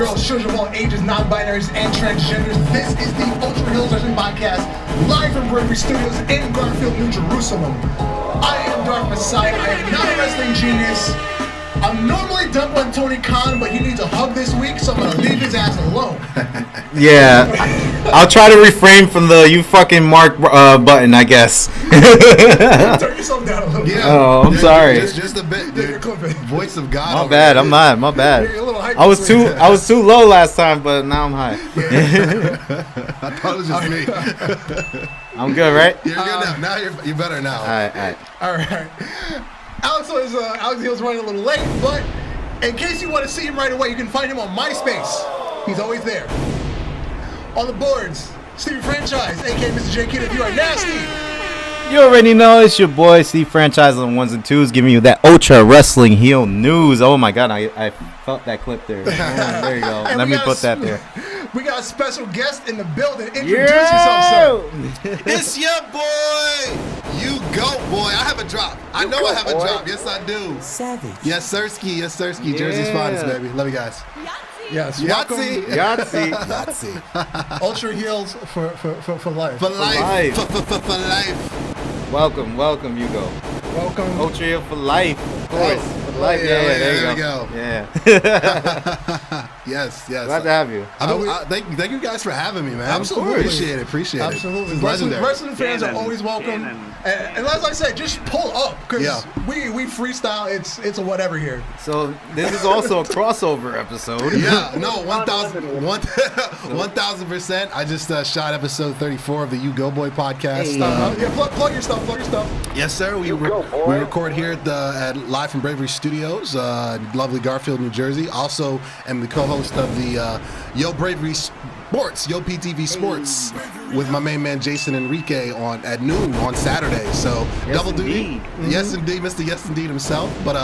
girls, children of all ages, non-binaries, and transgenders. This is the Ultra Heelz Wrestling Podcast, live from Wembly Studios in Garfield, New Jerusalem. I am Dark Messiah. I am not a wrestling genius. I'm normally dumped on Tony Khan, but he needs a hug this week, so I'm gonna leave his ass alone. Yeah, I'll try to refrain from the "you fucking mark" button, I guess. Turn yourself down a little bit. Yeah. Oh, I'm sorry. Just a bit, dude. Voice of God. My bad. I'm not. My bad. You're a little hyped I was this too low last time, but now I'm high. I thought it was just me. I'm good, right? You're good now. Now you're better now. All right. All right. Alex Heelz running a little late, but in case you want to see him right away, you can find him on MySpace. He's always there. On the boards, Steve Franchise, aka Mr. J Kid, if you are nasty. You already know it's your boy Steve Franchise on the ones and twos, giving you that Ultra Wrestling Heel news. Oh my God, I felt that clip there. There you go. Let me put that there. We got a special guest in the building. Introduce yourself, sir. It's your boy. You go, boy. I have a drop. I know I have a drop. Yes, I do. Savage. Yes, Sirski. Yes, Sirski. Jersey's finest, baby. Love you guys. Yes. Yahtzee. Yahtzee. Ultra Heelz for life. For life. For life. Welcome, Hugo. Welcome. Ultra Heel for life, of course. For life. Yeah, there you go. Yeah. Yes. Glad to have you. Thank you guys for having me, man. Absolutely. Appreciate it. Absolutely. It's legendary. Wrestling fans are always welcome. And as I said, just pull up, because we freestyle. It's a whatever here. So this is also a crossover episode. Yeah, no, 1,000%. I just shot episode 34 of the You Go Boy podcast. Plug your stuff. Yes, sir. We record here at live from Bravery Studios, lovely Garfield, New Jersey. Also, am the co-host of the Yo Bravery Sports, Yo PTV Sports, with my main man Jason Enrique at noon on Saturday. So double duty. Yes, indeed, Mr. Yes, Indeed himself. But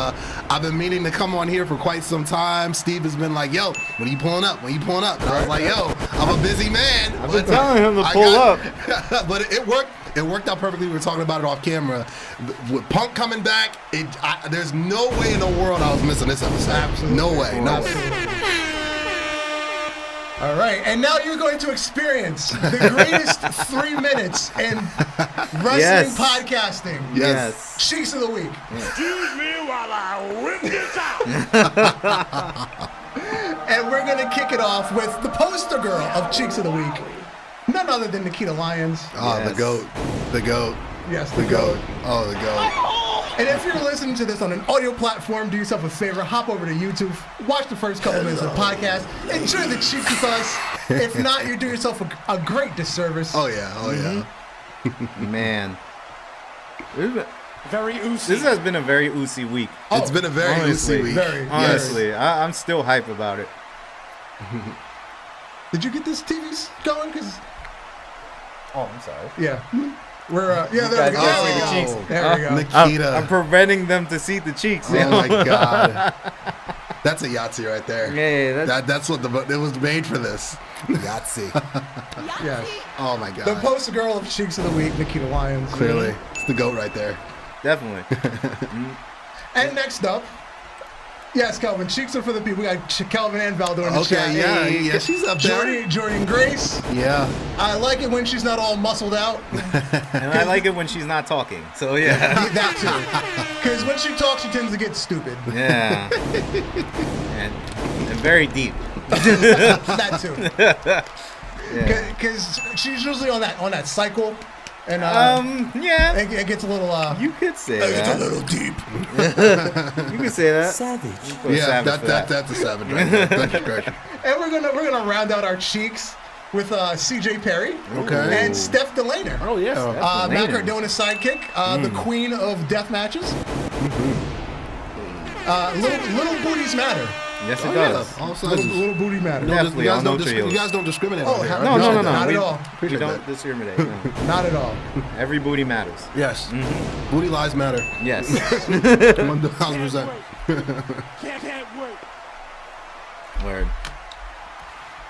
I've been meaning to come on here for quite some time. Steve has been like, "Yo, when are you pulling up? And I was like, "Yo, I'm a busy man." I've been telling him to pull up, but it worked. It worked out perfectly. We were talking about it off camera. With Punk coming back, there's no way in the world I was missing this episode. Absolutely. No way. All right, and now you're going to experience the greatest 3 minutes in wrestling podcasting. Yes. Cheeks of the Week. Excuse me while I whip this out. And we're going to kick it off with the poster girl of Cheeks of the Week. None other than Nikita Lyons. Oh, yes. The GOAT. Yes, the GOAT. Oh, the GOAT. And if you're listening to this on an audio platform, do yourself a favor, hop over to YouTube, watch the first couple minutes of the podcast, enjoy the cheeks with us. If not, you're doing yourself a great disservice. Oh, yeah. man. Very oozy. This has been a very oozy week. It's been a very oozy week. Honestly, I'm still hype about it. Did you get this TVs going? Oh, I'm sorry. Yeah. There we go. The cheeks. There we go. Nikita. I'm preventing them to see the cheeks. Oh my God. That's a Yahtzee right there. Yeah, that's what it was made for this. Yahtzee. Yes. Oh my God. The poster girl of Cheeks of the Week, Nikita Lyons. Clearly, it's the GOAT right there. definitely. And next up, yes, Kelvin, cheeks are for the people. We got Kelvin and Valdo in the chat. Yeah, she's up there. Jordan Grace. Yeah. I like it when she's not all muscled out. And I like it when she's not talking. So yeah. That too. Because when she talks, she tends to get stupid. Yeah. and very deep. That too. Yeah. Because she's usually on that cycle. And yeah, it gets a little. You could say it's that. a little deep. You could say that. Savage. Yeah, that's a savage right there. Thank you, Greg. And we're gonna round out our cheeks with CJ Perry and Steph Delaner. Oh yes, Matt Cardona's sidekick, the queen of death matches. Little booties matter. Yes, it does. Yeah. All sizes. Little booty matter. Definitely. You guys don't discriminate. Oh, on here. no, Not at all. We don't discriminate. No. Not at all. Every booty matters. Yes. Mm-hmm. Booty lies matter. Yes. 1,000%. Can't wait. Word.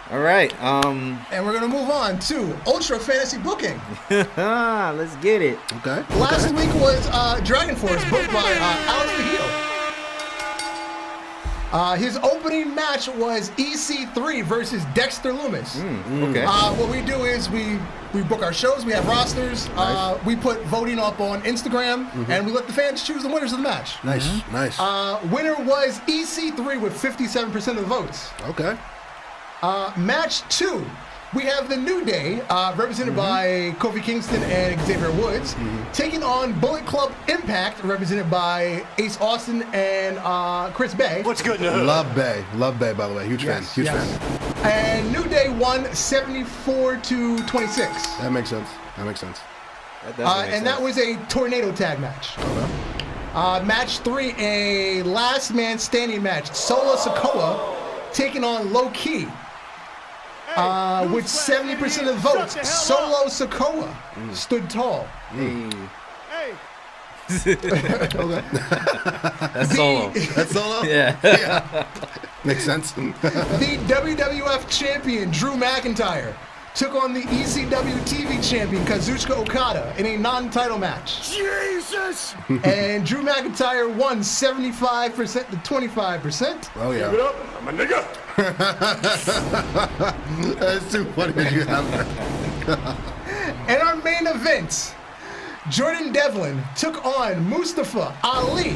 All right. And we're gonna move on to Ultra Fantasy Booking. Let's get it. Okay. Last week was Dragon Force, booked by Alex the Heel. His opening match was EC3 versus Dexter Loomis. Okay. What we do is we book our shows, we have rosters, we put voting up on Instagram, and we let the fans choose the winners of the match. Nice. Winner was EC3 with 57% of the votes. Okay. Match 2, we have the New Day, represented by Kofi Kingston and Xavier Woods, taking on Bullet Club Impact, represented by Ace Austin and Chris Bay. What's good in the hood? Love Bay, by the way. Huge fan. And New Day won 74-26. That makes sense. That was a tornado tag match. Match 3, a last man standing match. Solo Sikoa taking on Low Key. With 70% of the votes, Solo Sikoa stood tall. Hey. That's Solo. That's Solo? Yeah. Makes sense. The WWF champion, Drew McIntyre, took on the ECW TV champion, Kazuchika Okada, in a non-title match. Jesus! And Drew McIntyre won 75% to 25%. Oh, yeah. Give it up. I'm a nigga. That's too funny that you have that. And our main event, Jordan Devlin took on Mustafa Ali.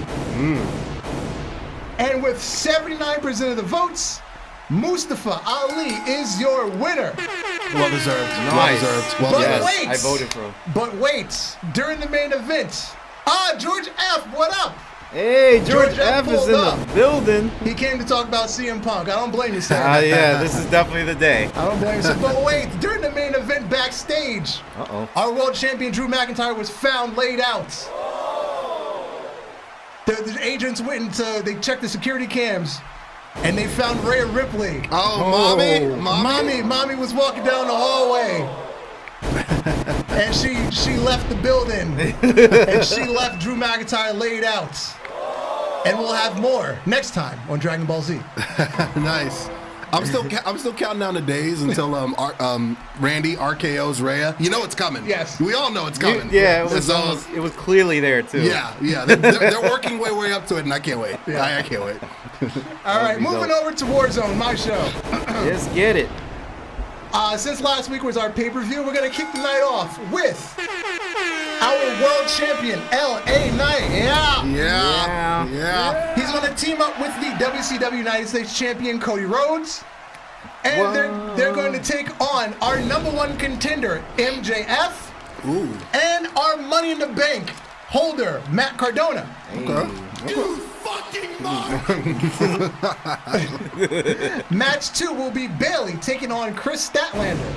And with 79% of the votes, Mustafa Ali is your winner. Well deserved. Nice. Well But deserved. wait. I voted for him. But wait, during the main event, George F., what up? Hey, George George F F. is in pulled the up. building. He came to talk about CM Punk. I don't blame you, sir. Yeah, this is definitely the day. I don't blame you, sir. But wait, during the main event backstage, our world champion Drew McIntyre was found laid out. The agents went they checked the security cams, and they found Rhea Ripley. Mommy was walking down the hallway. And she left the building. And she left Drew McIntyre laid out. And we'll have more next time on Dragon Ball Z. Nice. I'm still counting down the days until Randy RKO's Rhea. You know it's coming. Yes. We all know it's coming. Yeah, it was clearly there too. Yeah. They're working way up to it, and I can't wait. I can't wait. All right, moving over to Warzone, my show. Let's get it. Since last week was our pay-per-view, we're going to kick the night off with our world champion, L.A. Knight. Yeah. He's going to team up with the WCW United States champion, Cody Rhodes. And they're going to take on our number one contender, MJF. Ooh. And our Money in the Bank holder, Matt Cardona. Okay. You fucking mark! Match 2 will be Bailey taking on Chris Statlander.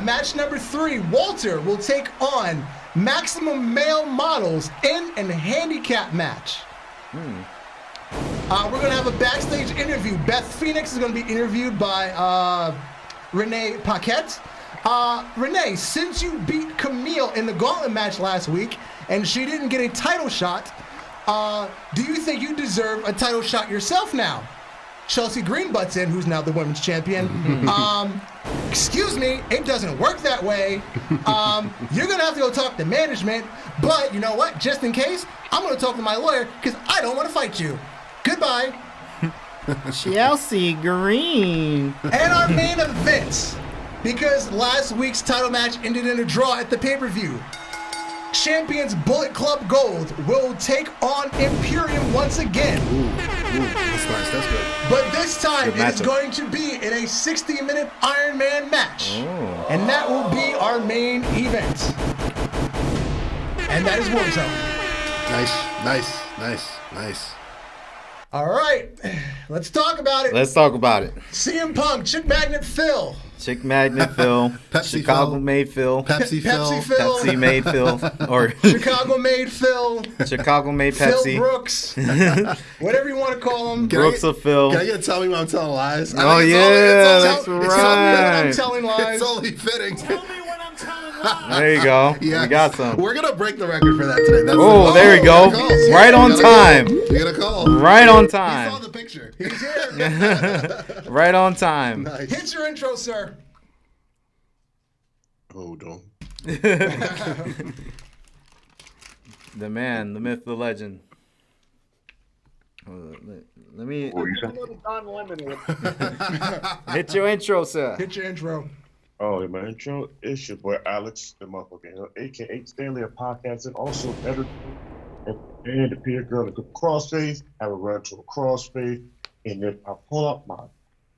Match number 3, Walter will take on Maximum Male Models in a handicap match. We're going to have a backstage interview. Beth Phoenix is going to be interviewed by Renee Paquette. Renee, since you beat Camille in the gauntlet match last week and she didn't get a title shot, do you think you deserve a title shot yourself now? Chelsea Green butts in, who's now the women's champion. Excuse me, it doesn't work that way. You're going to have to go talk to management, but you know what? Just in case, I'm going to talk to my lawyer because I don't want to fight you. Goodbye. Chelsea Green. And our main event, because last week's title match ended in a draw at the pay-per-view. Champions Bullet Club Gold will take on Imperium once again. That's nice. That's good. But this time Good it is matchup. going to be in a 60-minute Iron Man match. And that will be our main event. And that is Warzone. Nice. All right, let's talk about it. Let's talk about it. CM Punk, Chick Magnet Phil. Chick Magnet Phil. Pepsi Chicago Phil. made Phil. Pepsi Pepsi Phil. Phil. Pepsi made Phil. Or Chicago made Phil. Chicago made Phil Pepsi. Brooks. Whatever you want to call him. Brooks of Phil. Can I get to tell me when I'm telling lies? I Oh think yeah, it's that's only- right. I'm telling lies. It's only fitting. Tell me when I'm telling lies. There you go. Yes. We got some. We're gonna break the record for that today. That's Oh, there we go. Right on time. You got a call. Right on He saw time. the picture. He's here. Right on time. Nice. Hit your intro, sir. Hold on. The man, the myth, the legend. Let me What you A saying? little Don Lemon. hit your intro, sir. Hit your intro. Oh, my intro. It's your boy Alex, the motherfucking Hill, aka Stanley, a podcast, and also editor. And the Peter girl that could crossface, have a run to a crossface, and if I pull up my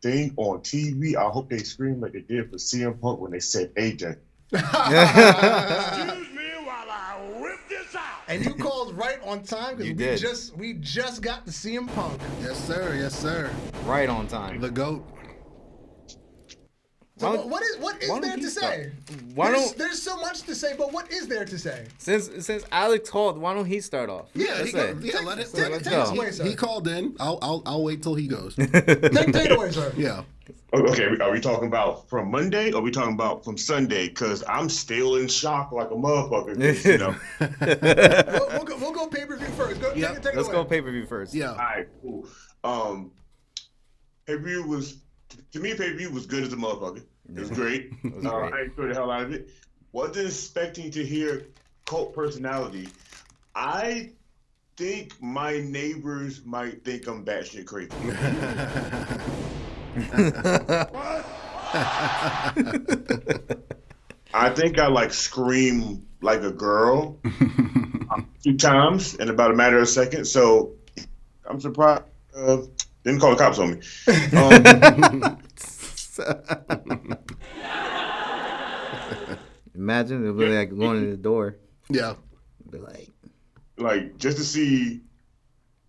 thing on TV, I hope they scream like they did for CM Punk when they said AJ. Excuse me while I whip this out. And you called right on time You because did. we just got to CM Punk. Yes, sir. Yes, sir. Right on time. The GOAT. So Why don't- what is why don't there you to start? say? Why don't There's so much to say, but what is there to say? since Alex called, why don't he start off? Yeah, Let's he say. let it. Let's take go. us away, sir. He called in. I'll wait till he goes. Take it away, sir. Yeah. Okay, are we talking about from Monday or are we talking about from Sunday? Because I'm still in shock like a motherfucker. 'Cause, you know. We'll go pay-per-view first. Go, Yeah, take it Let's away. go pay-per-view first. Yeah. All right, cool. Pay-per-view was, to me, pay-per-view was good as a motherfucker. It was great. was great. I enjoyed the hell out of it. Wasn't expecting to hear cult personality. I think my neighbors might think I'm batshit crazy. I think I like screamed like a girl 2 times in about a matter of seconds. So I'm surprised. Didn't call the cops on me. Imagine it would be like going to the door. Yeah. Be like, Like just to see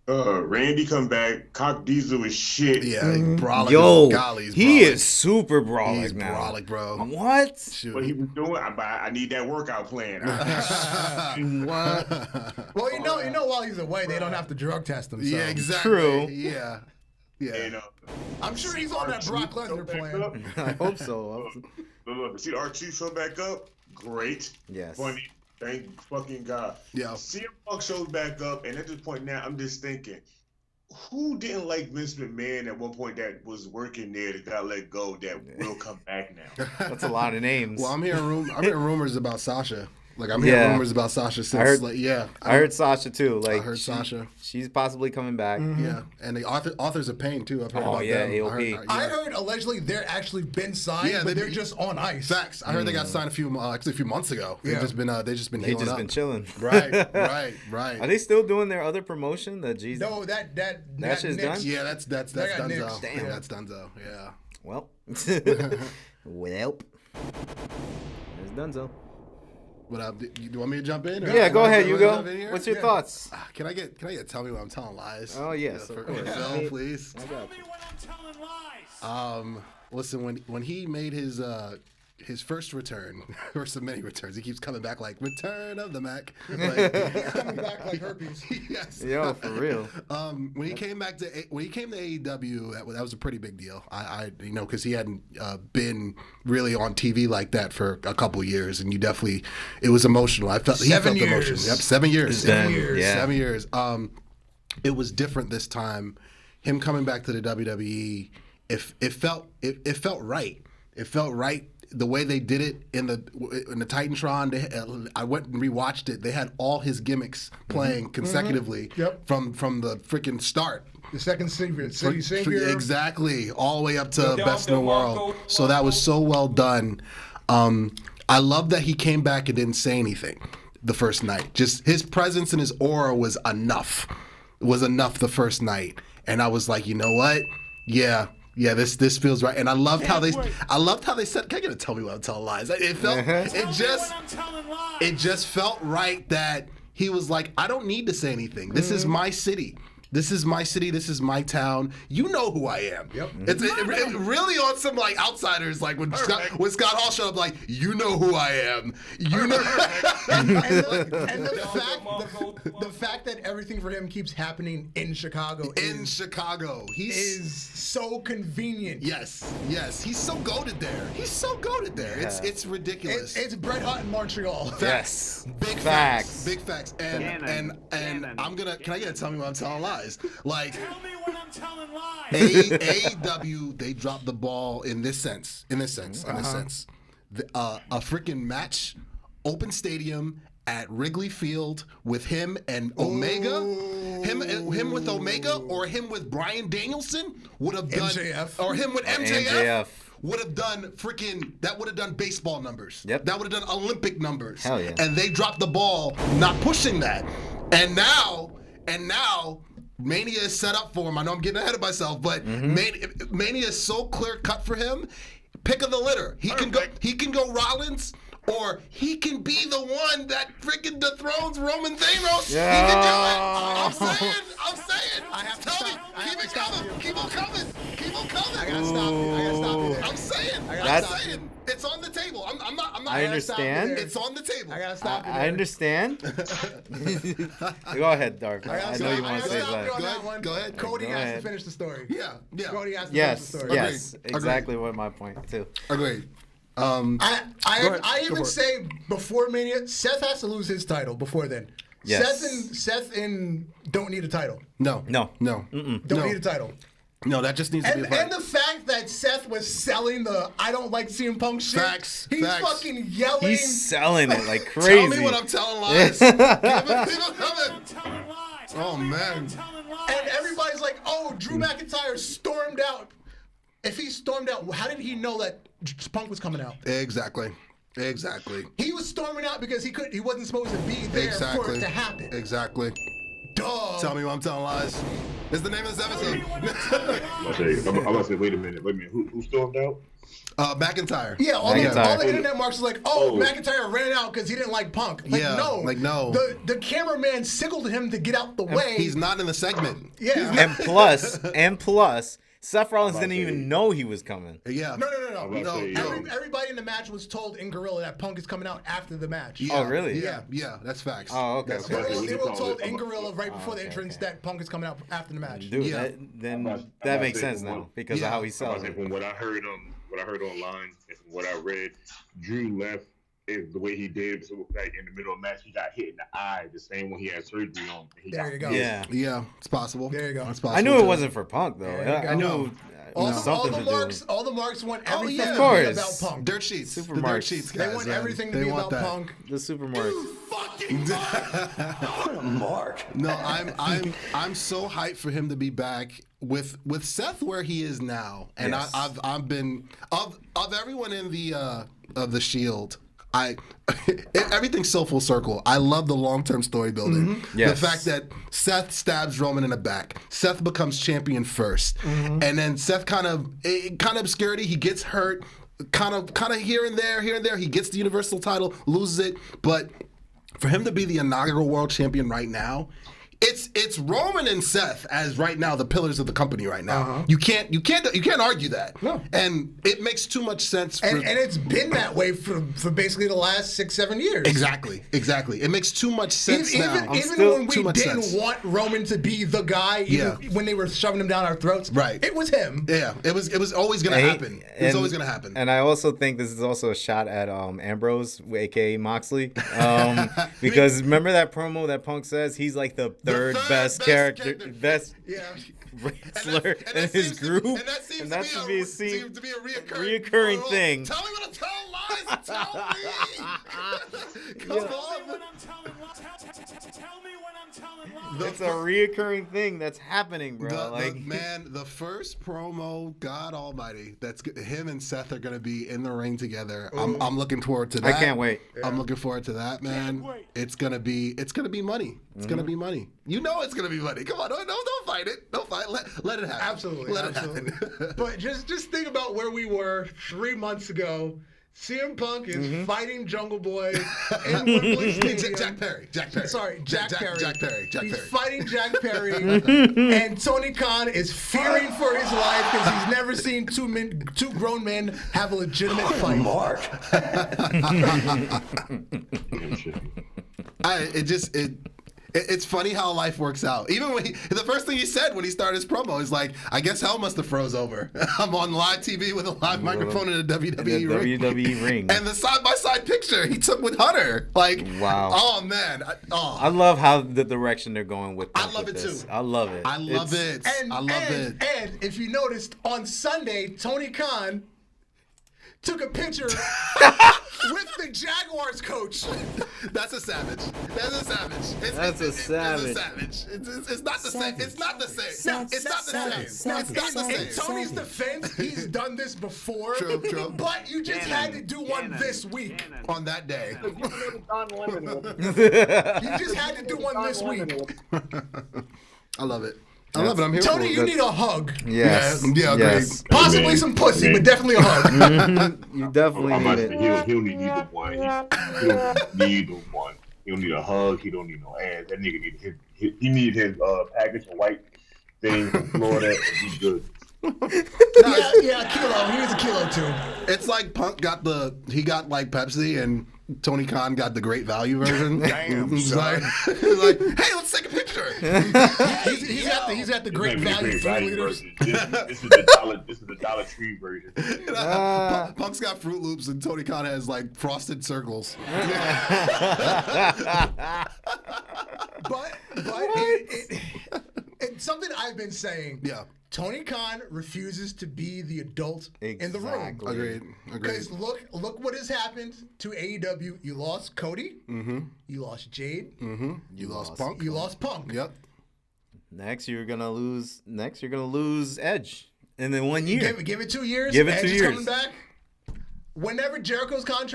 Randy come back, Cock Diesel is shit. Yeah. Brolic. yo, Golly's he brolic. is super brolic He's now. brolic, bro. What? Shoot. What he was doing, I need that workout plan. Well, you know, while he's away, they don't have to drug test him. So. Yeah, exactly. True. Yeah. Yeah. and, I'm sure he's on that Brock Lesnar plan. I hope so. Look, see R-Truth show back up. Great. Yes. Funny. Thank fucking God. Yeah. CM Punk shows back up, and at this point now, I'm just thinking, who didn't like Vince McMahon at one point that was working there that got let go that will come back now? That's a lot of names. Well, I'm hearing rumors about Sasha. Like I'm hearing Yeah. rumors about Sasha since. I heard- like, yeah. I heard Sasha too. Like I heard Sasha. She's possibly coming back. Yeah, and the authors of pain too. I've heard Oh, about yeah, them. AOP. I heard allegedly they're actually been signed, Yeah, but they- they're just on ice. Facts. I heard they got signed a few months ago. They've Yeah. just been They healing just up. been chilling. Right. Are they still doing their other promotion? The Jesus. No, that shit's Nick's- done? Yeah, that's got Dunzo. Knicks. Damn. Yeah, that's Dunzo. Yeah. Well. Welp. There's Dunzo. What do you want me to jump in? or- Yeah, go ahead, you you wanna jump in go. here? What's your Yeah. thoughts? Can I get tell me when I'm telling lies? Oh, yes, Yeah, of for course. Phil, please. Tell me when I'm telling lies. Listen, when he made his first return, first of many returns, he keeps coming back like Return of the Mac. Like, coming back like herpes. yes. Yo, for real. When he came to AEW, that was a pretty big deal. I because he hadn't been really on TV like that for a couple years, and it was emotional. He felt 7 the emotion. years. Yep, 7 years. Seven years. Yeah. 7 years. It was different this time. Him coming back to the WWE, it felt right. It felt right. The way they did it in the Titantron, I went and rewatched it. They had all his gimmicks playing consecutively Yep. from the freaking start. The second city savior. Exactly, all the way up to best in the world. So that was so well done. I love that he came back and didn't say anything the first night. Just his presence and his aura was enough. It was enough the first night, and I was like, you know what? Yeah, this feels right. And I loved how they said. Can I get to tell me what I'm telling lies? It felt. Tell me when I'm telling lies. It just felt right that he was like, I don't need to say anything. This is my city. This is my city. This is my town. You know who I am. Yep. It's it really on some like outsiders, like when Scott Hall showed up, like, you know who I am. You know. and the fact that everything for him keeps happening in Chicago Chicago, is so convenient. Yes. He's so goated there. It's ridiculous. It's Bret Hart in Montreal. Yes. Big Facts. Big facts. And I'm gonna. Can I get to tell me when I'm telling lies? Like Tell me when I'm telling lies. AEW, they dropped the ball in this sense. A freaking match, open stadium, at Wrigley Field with him and Omega, him with Omega, or him with Bryan Danielson would have done, MJF. or him with MJF. MJF. Would have done that would have done baseball numbers. Yep. That would have done Olympic numbers. Hell yeah. And they dropped the ball not pushing that. And now Mania is set up for him. I know I'm getting ahead of myself, but Mania is so clear cut for him. Pick of the litter. He can go Rollins, or he can be the one that freaking dethrones Roman Thanos. Yeah. He can do it. I'm saying. I have to Tell stop me. you. I Keep have it to stop coming. you. Keep on coming. Keep on coming. I gotta stop you. I'm saying. That's- I'm saying. It's on the table. I'm not. I understand. It's on the table. I gotta stop you. I understand. Go ahead, Dark. I know you want to say that. that. Go ahead. Cody Go has ahead. to finish the story. Yeah. Cody has to finish the Yes, story. yes, Agreed. exactly what my point too. Agreed. I even say before Mania, Seth has to lose his title before then. Yes. Seth and don't need a title. No. No. Don't need a title. No, that just needs to be a fight. And the fact that Seth was selling the I don't like CM Punk shit. Facts. He's fucking yelling. He's selling it like crazy. Tell me when I'm telling lies. Keep it coming. Telling lies. Oh, man. Telling lies. And everybody's like, oh, Drew McIntyre stormed out. If he stormed out, how did he know that Punk was coming out? Exactly. He was storming out because he wasn't supposed to be there for it to happen. Exactly. Duh. Tell me when I'm telling lies. Is the name of this episode. I'm about to say, wait a minute. Who stormed out? McIntyre. Yeah, all McIntyre. the internet marks are like, McIntyre ran out because he didn't like Punk. Like, Yeah, no. like, no. The cameraman signaled him to get out the way. He's not in the segment. Yeah. And plus, Seth Rollins didn't even know he was coming. Yeah. No. No. Everybody in the match was told in Gorilla that Punk is coming out after the match. Yeah, Oh, really? Yeah, that's facts. Oh, okay. That's okay. facts. They were told in Gorilla right before the entrance that Punk is coming out after the match. Dude, Yeah. that makes sense now because of how he sells it. From what I heard online and from what I read, Drew left the way he did. So like in the middle of the match, he got hit in the eye, the same one he had surgery on. There you go. Yeah. Yeah, it's possible. There you go. It's possible I knew it too. wasn't for Punk though. There you I go. knew All something the to marks, do. all the marks want everything yeah. to Of be course. about Punk. Dirt sheets. Super the marks. dirt sheets, They guys. want man. everything to They be want about that. Punk. The super marks. No, I'm so hyped for him to be back with Seth where he is now, and Yes. I've been of everyone in the Shield. Everything's so full circle. I love the long-term story building. Yes. The fact that Seth stabs Roman in the back. Seth becomes champion first, and then Seth kind of obscurity. He gets hurt, kind of here and there. He gets the Universal title, loses it, but for him to be the inaugural world champion right now. It's Roman and Seth as right now the pillars of the company right now. You can't argue that. No. And it makes too much sense for And it's been that way for basically the last 6-7 years. Exactly. It makes too much sense now. Even Still when too we much didn't sense. want Roman to be the guy, when they were shoving him down our throats, Right. it was him. Yeah, it was always gonna happen. It was always gonna happen. And I also think this is also a shot at Ambrose, aka Moxley, because remember that promo that Punk says he's like the third best character, best Yeah. wrestler in that his seems group, and that seems and that's to to be be a, seen seems to be a reoccurring rule. thing. Tell me when I'm telling lies. Tell me. Come Tell me on. when I'm telling lies. Tell me when I'm telling lies. It's a reoccurring thing that's happening, bro. The first promo, God Almighty, him and Seth are gonna be in the ring together. I'm looking forward to that. I can't wait. I'm looking forward to that, man. wait. It's gonna be money. It's gonna be money. You know it's gonna be money. Come on, don't fight it. Don't fight. Let it happen. Absolutely. Let absolutely. it happen. But just think about where we were 3 months ago. CM Punk is fighting Jungle Boy in Wembly Stadium. Jack Perry. Sorry, Jack Perry. Jack Perry. He's fighting Jack Perry, and Tony Khan is fearing for his life because he's never seen two grown men have a legitimate fight. It's funny how life works out. Even when the first thing he said when he started his promo is like, "I guess hell must have froze over." I'm on live TV with a live microphone in a WWE ring. WWE ring. And the side-by-side picture he took with Hunter, like, wow. Oh man, I love how the direction they're going with. I love with it this. too. I love it. I love it. And, I love it. And if you noticed, on Sunday, Tony Khan took a picture with the Jaguars coach. That's a savage. That's a savage. That's a savage. It's not the same. It's not the same. It's not the same. It's not the In same. Tony's defense, he's done this before. True. But you just had to do one this week. On that day. You just had to do one this week. I love it. I love it. I'm here Tony, for you it. need a hug. Yes. Yeah, yes. Possibly some pussy, but definitely a hug. You definitely I'm need about to it. say, he don't need neither one. He don't need neither one. He don't need a hug. He don't need no ass. That nigga need he need his package of white thing from Florida, and he's good. Yeah, kilo. He was a kilo too. It's like Punk got he got like Pepsi and Tony Khan got the great value version. Damn, he's son. like, hey, let's take a picture. He's at the great value Great Fruit Leaders. version. This is the Dollar Tree version. Punk's got Fruit Loops and Tony Khan has like frosted circles. But it's something I've been saying. Yeah. Tony Khan refuses to be the adult in the room. Exactly. Agreed. Because look what has happened to AEW. You lost Cody. Mm-hmm. You lost Jade. Mm-hmm. You lost Punk. You lost Punk. Yep. Next, you're gonna lose Edge. And then 1 year. Give it 2 years. Give it Edge 2 is years. coming back. Whenever Jericho's coming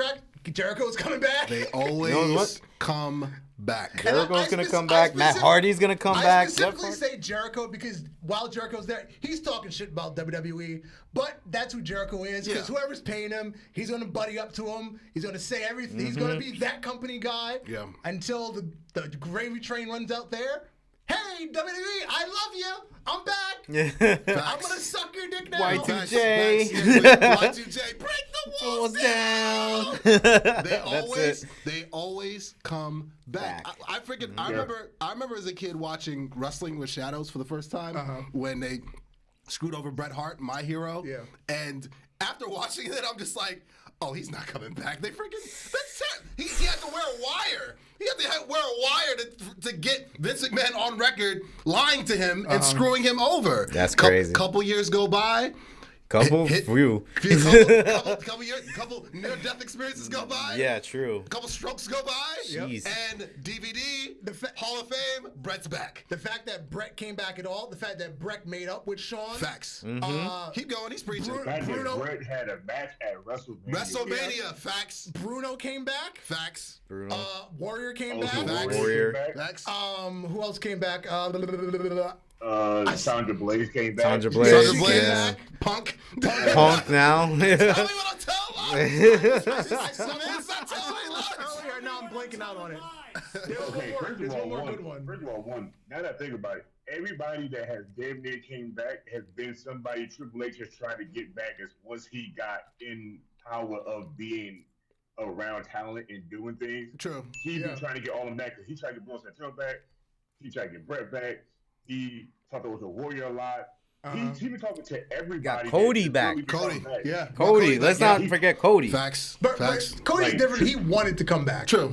back. They You know always what? come back. Jericho's gonna come back. Matt Hardy's gonna come back. I specifically say Jericho because while Jericho's there, he's talking shit about WWE. But that's who Jericho is because whoever's paying him, he's gonna buddy up to him. He's gonna say everything. He's gonna be that company guy. Yeah. Until the gravy train runs out there. Hey WWE, I love you. I'm back. I'm gonna suck your dick now. Y2J. Y2J, break the walls down. They always come back. I remember as a kid watching Wrestling with Shadows for the first time when they screwed over Bret Hart, my hero. Yeah. And after watching it, I'm just like, oh, he's not coming back. They freaking he had to wear a wire. He had to wear a wire to get Vince McMahon on record lying to him and screwing him over. That's crazy. Couple years go by. Couple near-death experiences go by. Yeah, true. Couple strokes go by. Jeez. And DVD, Hall of Fame, Bret's back. The fact that Brett came back at all, the fact that Brett made up with Sean. Facts. Mm-hmm. Keep going. He's preaching. The fact that Bruno- Brett had a match at WrestleMania. WrestleMania. Facts. Bruno came back. Facts. Bruno. Warrior came Also, back. Warrior. came back. Facts. Who else came back? Sandra Blaze came back. Sandra Blaze. Sandra Blaze. Yeah. Punk. Punk now. Tell me what I'm telling. Earlier, now I'm blanking out on it. There's Okay, one more good one. First of all, now that I think about it, everybody that has damn near came back has been somebody Triple H has tried to get back as once he got in power of being around talent and doing things. True. He's been trying to get all of them back because he tried to get Bruno Santana back. He tried to get Brett back. He thought there was a Warrior a lot. He's been talking to everybody. Got Cody back. Cody. Yeah. Cody. Let's not forget Cody. Facts. But Facts. Cody's Like- different. He wanted to come back. True.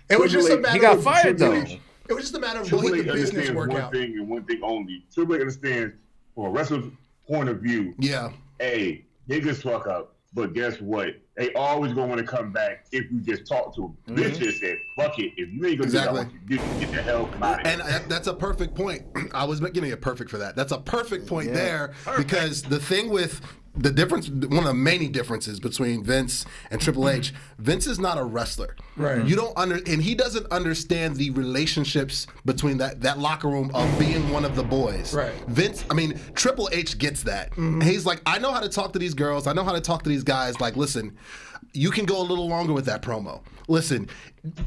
It was just a matter He got of fired though. It was just a matter of Triple letting H the business understands work one out. thing and one thing only. Triple H understands from a wrestler's point of view. Yeah. Hey, niggas fuck up, but guess what? They always gonna want to come back if you just talk to them. This just said, fuck it. If you ain't gonna Exactly. do that, get the hell out of here. And that's a perfect point. I was giving a perfect for that. That's a perfect point there because the thing with the difference, one of the many differences between Vince and Triple H, Vince is not a wrestler. Right. You don't and he doesn't understand the relationships between that locker room of being one of the boys. Right. Triple H gets that. And he's like, I know how to talk to these girls. I know how to talk to these guys. Like, listen, you can go a little longer with that promo. Listen,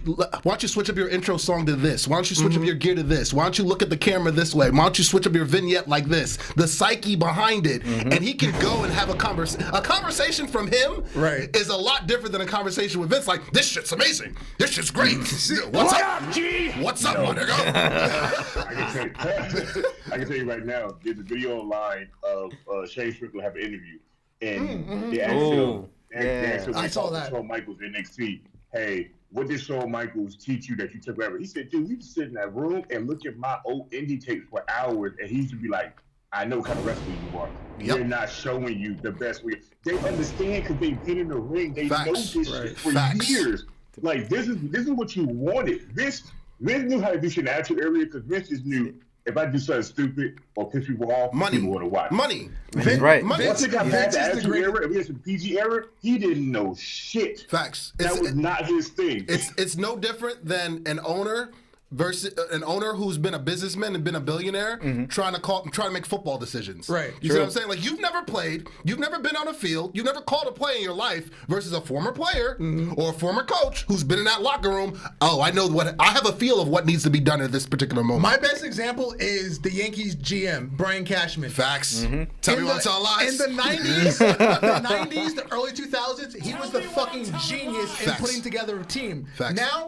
why don't you switch up your intro song to this? Why don't you switch up your gear to this? Why don't you look at the camera this way? Why don't you switch up your vignette like this? The psyche behind it. And he can go and have a conversation from him is a lot different than a conversation with Vince. Like, this shit's amazing. This shit's great. What's up, G? What's up, my nigga? I can tell you right now, there's a video online of Shane Strickland have an interview. And they asked him, I saw that. Shawn Michaels in NXT, hey, what did Shawn Michaels teach you that you took forever? He said, dude, we used to sit in that room and look at my old indie tapes for hours, and he used to be like, I know what kind of wrestler you are. Yep. They're not showing you the best way. They understand because they've been in the ring. They know this shit for years. Like, this is what you wanted. Vince knew how to do shit in the Attitude Era because Vince just knew if I do something stupid or piss people off, people want to watch. Money. Vince, right. Once it got past the Attitude Era, if we had some PG era, he didn't know shit. Facts. That was not his thing. It's no different than an owner versus an owner who's been a businessman and been a billionaire trying to make football decisions. Right. You see what I'm saying? Like, you've never played, you've never been on a field, you've never called a play in your life versus a former player or a former coach who's been in that locker room. Oh, I have a feel of what needs to be done at this particular moment. My best example is the Yankees GM, Brian Cashman. Facts. Tell me what's all lies. In the 90s, the early 2000s, he was the fucking genius in putting together a team. Facts. Now,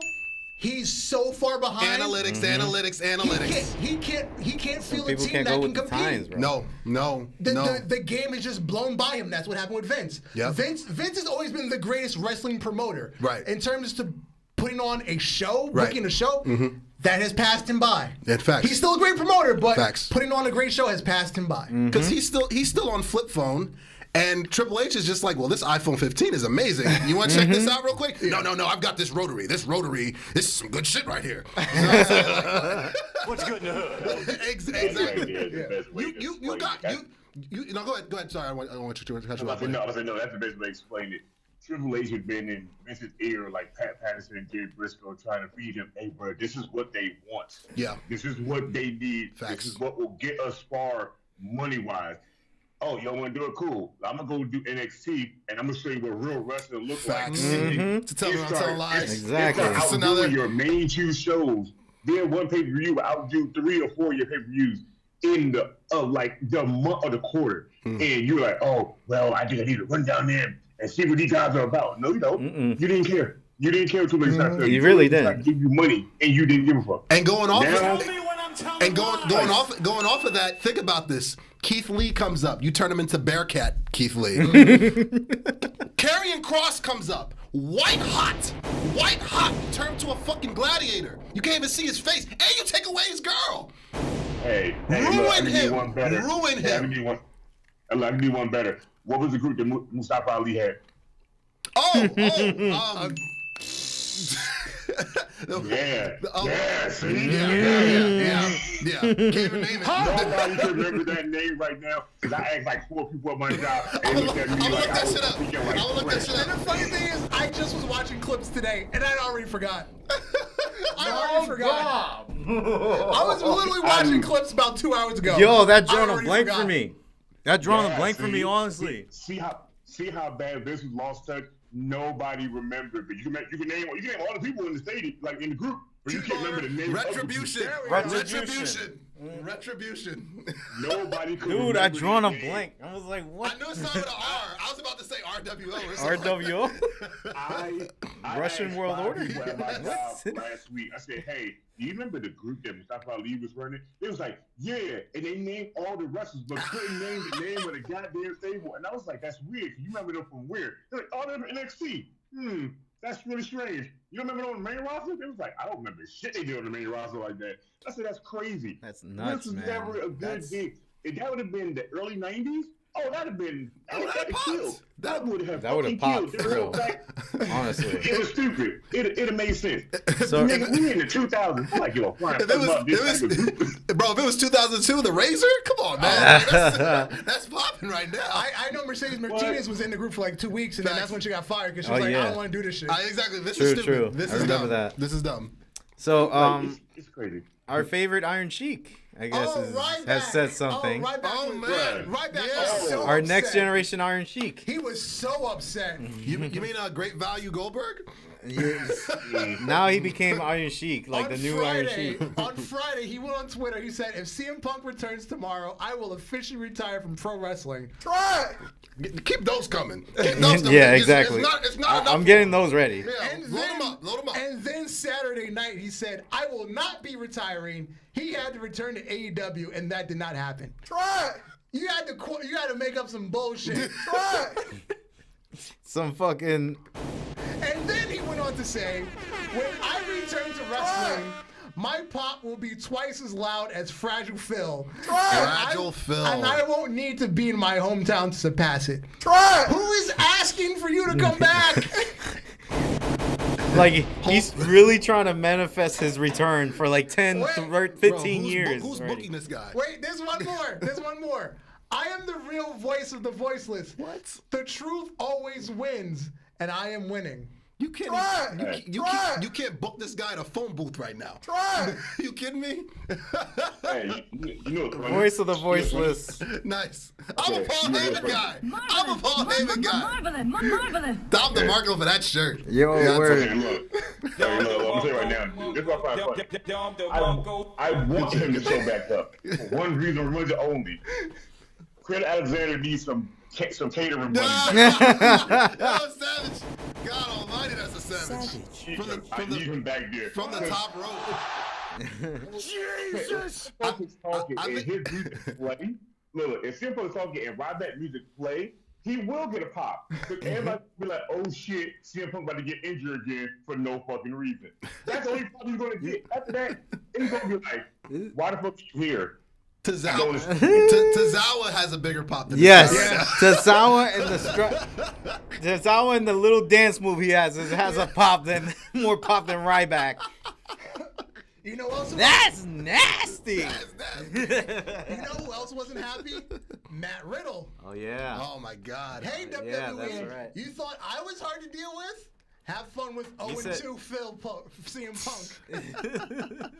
he's so far behind. Analytics. He can't feel a People team can't that go can with the compete. times, bro. No. The game is just blown by him. That's what happened with Vince. Yep. Vince has always been the greatest wrestling promoter. Right. In terms to putting on a show, Right. booking a show, that has passed him by. In fact. He's still a great promoter, but Facts. putting on a great show has passed him by. Because he's still on flip phone. And Triple H is just like, well, this iPhone 15 is amazing. You want to check this out real quick? No, I've got this rotary. This is some good shit right here. You know what I'm saying? What's good in the hood? Exactly. You No, go ahead. Sorry, I don't want you to catch you up. No, that's the best way to explain it. Triple H has been in Vince's ear like Pat Patterson and Jerry Briscoe trying to feed him, hey, bro, this is what they want. Yeah. This is what they need. Facts. This is what will get us far money-wise. Oh, y'all want to do it? Cool. I'm going to do NXT, and I'm going to show you what real wrestling looks Facts. like. To tell me I'm telling lies. Exactly. It's outdoing your main two shows. Then one pay-per-view will outdo 3 or 4 of your pay-per-views in the month or the quarter. And you're like, oh, well, I think I need to run down there and see what these guys are about. No, you don't. You didn't care. You didn't care too much. You really didn't. Give you money, and you didn't give a fuck. And going off Now- of going off of that, think about this. Keith Lee comes up. You turn him into Bearcat, Keith Lee. Karrion Kross comes up. White hot. You turn him to a fucking gladiator. You can't even see his face. And you take away his girl. Hey, Ruin him. One better. Ruin Hey, him. I can do one better. What was the group that Mustafa Ali had? Yeah. Can't even name it. Nobody can remember that name right now because I asked like 4 people at my job. I'm gonna look that shit up. And the funny thing is, I just was watching clips today, and I already forgot. I was literally watching clips about 2 hours ago. Yo, that I drawing a already blank forgot. for me. That drawing a Yeah, blank for me, honestly. See how bad this was lost touch. Nobody remembered, but you can name all the people in the stadium, like in the group, but you can't remember the name. Retribution. Nobody could. Dude, remember I drawn a the name. blank. I was like, what? I knew it started with an R. I was about to say RWO. RWO? I Russian asked World 5 Order? people at my job last week. I said, hey, do you remember the group that Mustafa Ali was running? It was like, yeah, and they named all the wrestlers, but couldn't name the name of the goddamn stable. And I was like, that's weird. You remember them from where? They're like, oh, they're in NXT. That's really strange. You don't remember them on the main roster? They was like, I don't remember shit they did on the main roster like that. I said, that's crazy. That's nuts, This was man. never a good thing. If that would have been the early 90s, that'd have been killed. That would have popped, killed. for real. Honestly. It was stupid. It'd have made sense. So, Nigga, we in the 2000s. I'm like, yo, flying If it was 2002, the Razor? Come on, man. That's popping right now. I know Mercedes Martinez was in the group for like 2 weeks, and then that's when she got fired because she was Oh, like, yeah. I don't want to do this shit. Exactly. This True, is stupid. true. This I is remember dumb. that. This is dumb. so it's crazy. our favorite Iron Sheik, I guess, Ryback. has said something. Ryback was so Our upset. next generation Iron Sheik. He was so upset. You mean Great Value Goldberg? Now he became Iron Sheik, like on the new Friday, Iron Sheik. On Friday, he went on Twitter. He said, if CM Punk returns tomorrow, I will officially retire from pro wrestling. Try it. Keep those coming. Keep those coming. Yeah, exactly. It's not enough. I'm getting those ready. Yeah, And load then, them up. Load them up. And then Saturday night, he said, I will not be retiring. He had to return to AEW, and that did not happen. Try it. You had to make up some bullshit. Try it. Some fucking. And then he went on to say, when I return to wrestling, My pop will be twice as loud as Fragile Phil. Fragile Phil. And I won't need to be in my hometown to surpass it. Try. Who is asking for you to come back? Like, he's really trying to manifest his return for like 10, 15 years. Who's already. booking this guy? Wait, there's one more. I am the real voice of the voiceless. What? The truth always wins, and I am winning. You can't. You can't book this guy in a phone booth right now. Try. You kidding me? Hey, you know what's funny? Voice of the voiceless. Nice. I'm a Paul Heyman guy. I'm a Paul Heyman guy. I'm the market for that shirt. Yo, Hey, word. look, I'm gonna tell you right now. This is what I find funny. I want him to show back up. For one reason only. Fred Alexander needs some catering money. Yo, Savage. God almighty, that's a savage. I need him back there. From the top rope. Jesus! His music play. Look, if CM Punk is talking and Ryback music play, he will get a pop. But everybody be like, oh shit, CM Punk about to get injured again for no fucking reason. That's the only pop he's gonna get. After that, he's gonna be like, why the fuck are you here? Tozawa has a bigger pop than Yes, this guy. Tozawa and the little dance move he has a pop more pop than Ryback. You know who else? That's nasty. You know who else wasn't happy? Matt Riddle. Oh yeah. Oh my God. Hey WWE, Yeah, that's right. you thought I was hard to deal with? Have fun with 0-2 CM Punk.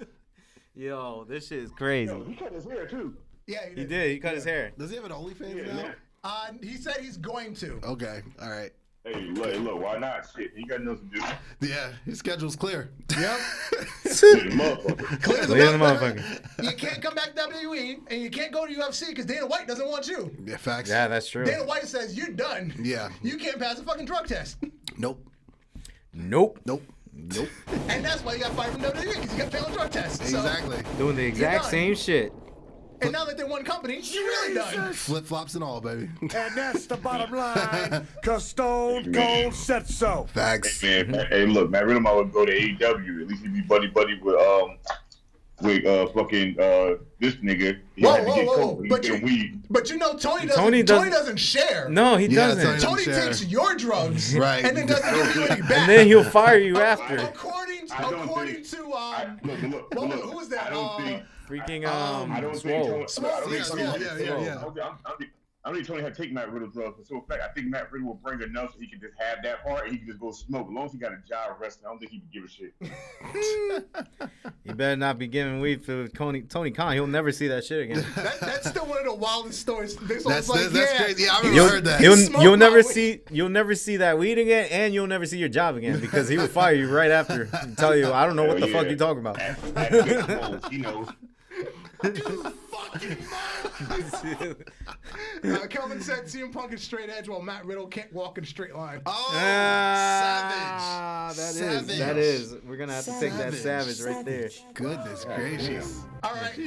Yo, this shit is crazy. Yo, he cut his hair too. Yeah, He did. He cut his hair. Does he have an OnlyFans Yeah, now? man. He said he's going to. Okay. All right. Hey, look, why not? Shit, he got nothing to do. Yeah, his schedule's clear. Yep. Shit, motherfucker. Clear the Look at the motherfucker. motherfucker. You can't come back to WWE, and you can't go to UFC because Dana White doesn't want you. Yeah, facts. Yeah, that's true. Dana White says you're done. Yeah. You can't pass a fucking drug test. Nope. Nope. Nope. Nope. And that's why you got fired from WWE, because you got failed drug tests. So, Exactly. Doing the exact done. same shit. and now that they're one company, you're really done. Flip flops and all, baby. And that's the bottom line, because Stone Cold said so. Facts. Man, hey, look, Matt Riddle might would go to AEW. At least he'd be buddy with fucking this nigga. He had to get coke. But He weed. you know Tony Tony doesn't share. No, he Yeah, doesn't. Tony- Tony share. takes your drugs, Right. and then doesn't give you any back. And then he'll fire you after. According to who was that? I don't think. Freaking I don't Swole. think Tony. Yeah. I don't think Tony had to take Matt Riddle's drugs. So in fact, I think Matt Riddle will bring enough so he can just have that part and he can just go smoke. As long as he got a job wrestling, I don't think he would give a shit. You better not be giving weed for Tony Khan. He'll never see that shit again. That's still one of the wildest stories. That's That's crazy. Yeah, I remember You'll, heard that. you'll never see that weed again, and you'll never see your job again because he will fire you right after and tell you, I don't know what the fuck you talking about. He knows. Kelvin said CM Punk is straight edge while Matt Riddle can't walk in a straight line. Oh, savage. That is. We're gonna have to take that savage right there. Goodness gracious. All right,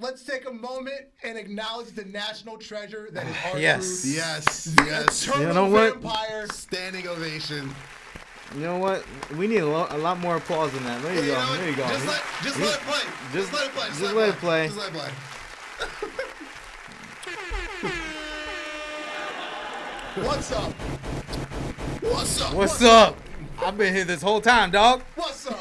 let's take a moment and acknowledge the national treasure that is R-Truth. Yes. Yes. Eternal You know what? vampire. Standing ovation. You know what? We need a lot more applause than that. There you go. There you go. Just let it play. Just let it play. Just let it play. Just let it play. What's up? What's up? I've been here this whole time, dog. What's up?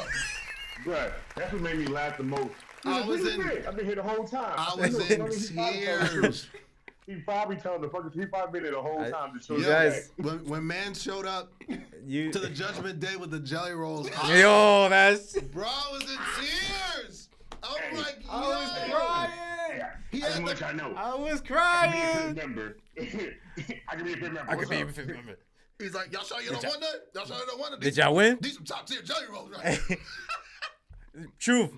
Bruh, that's what made me laugh the most. I've been here the whole time. I was in tears. He probably telling the fuckers. He probably been there the whole time to show You you guys- When man showed up to the Judgment Day with the jelly rolls, Yo, that's. bro, I was in tears. I was like, yo. I was crying. He How had much the, I know. I was I can crying. be a member. I can be a member. I could What's be up? even remember. he's like, y'all sure you don't want that? Y'all sure you don't want that? Did y'all win? These some top tier jelly rolls, right? Truth.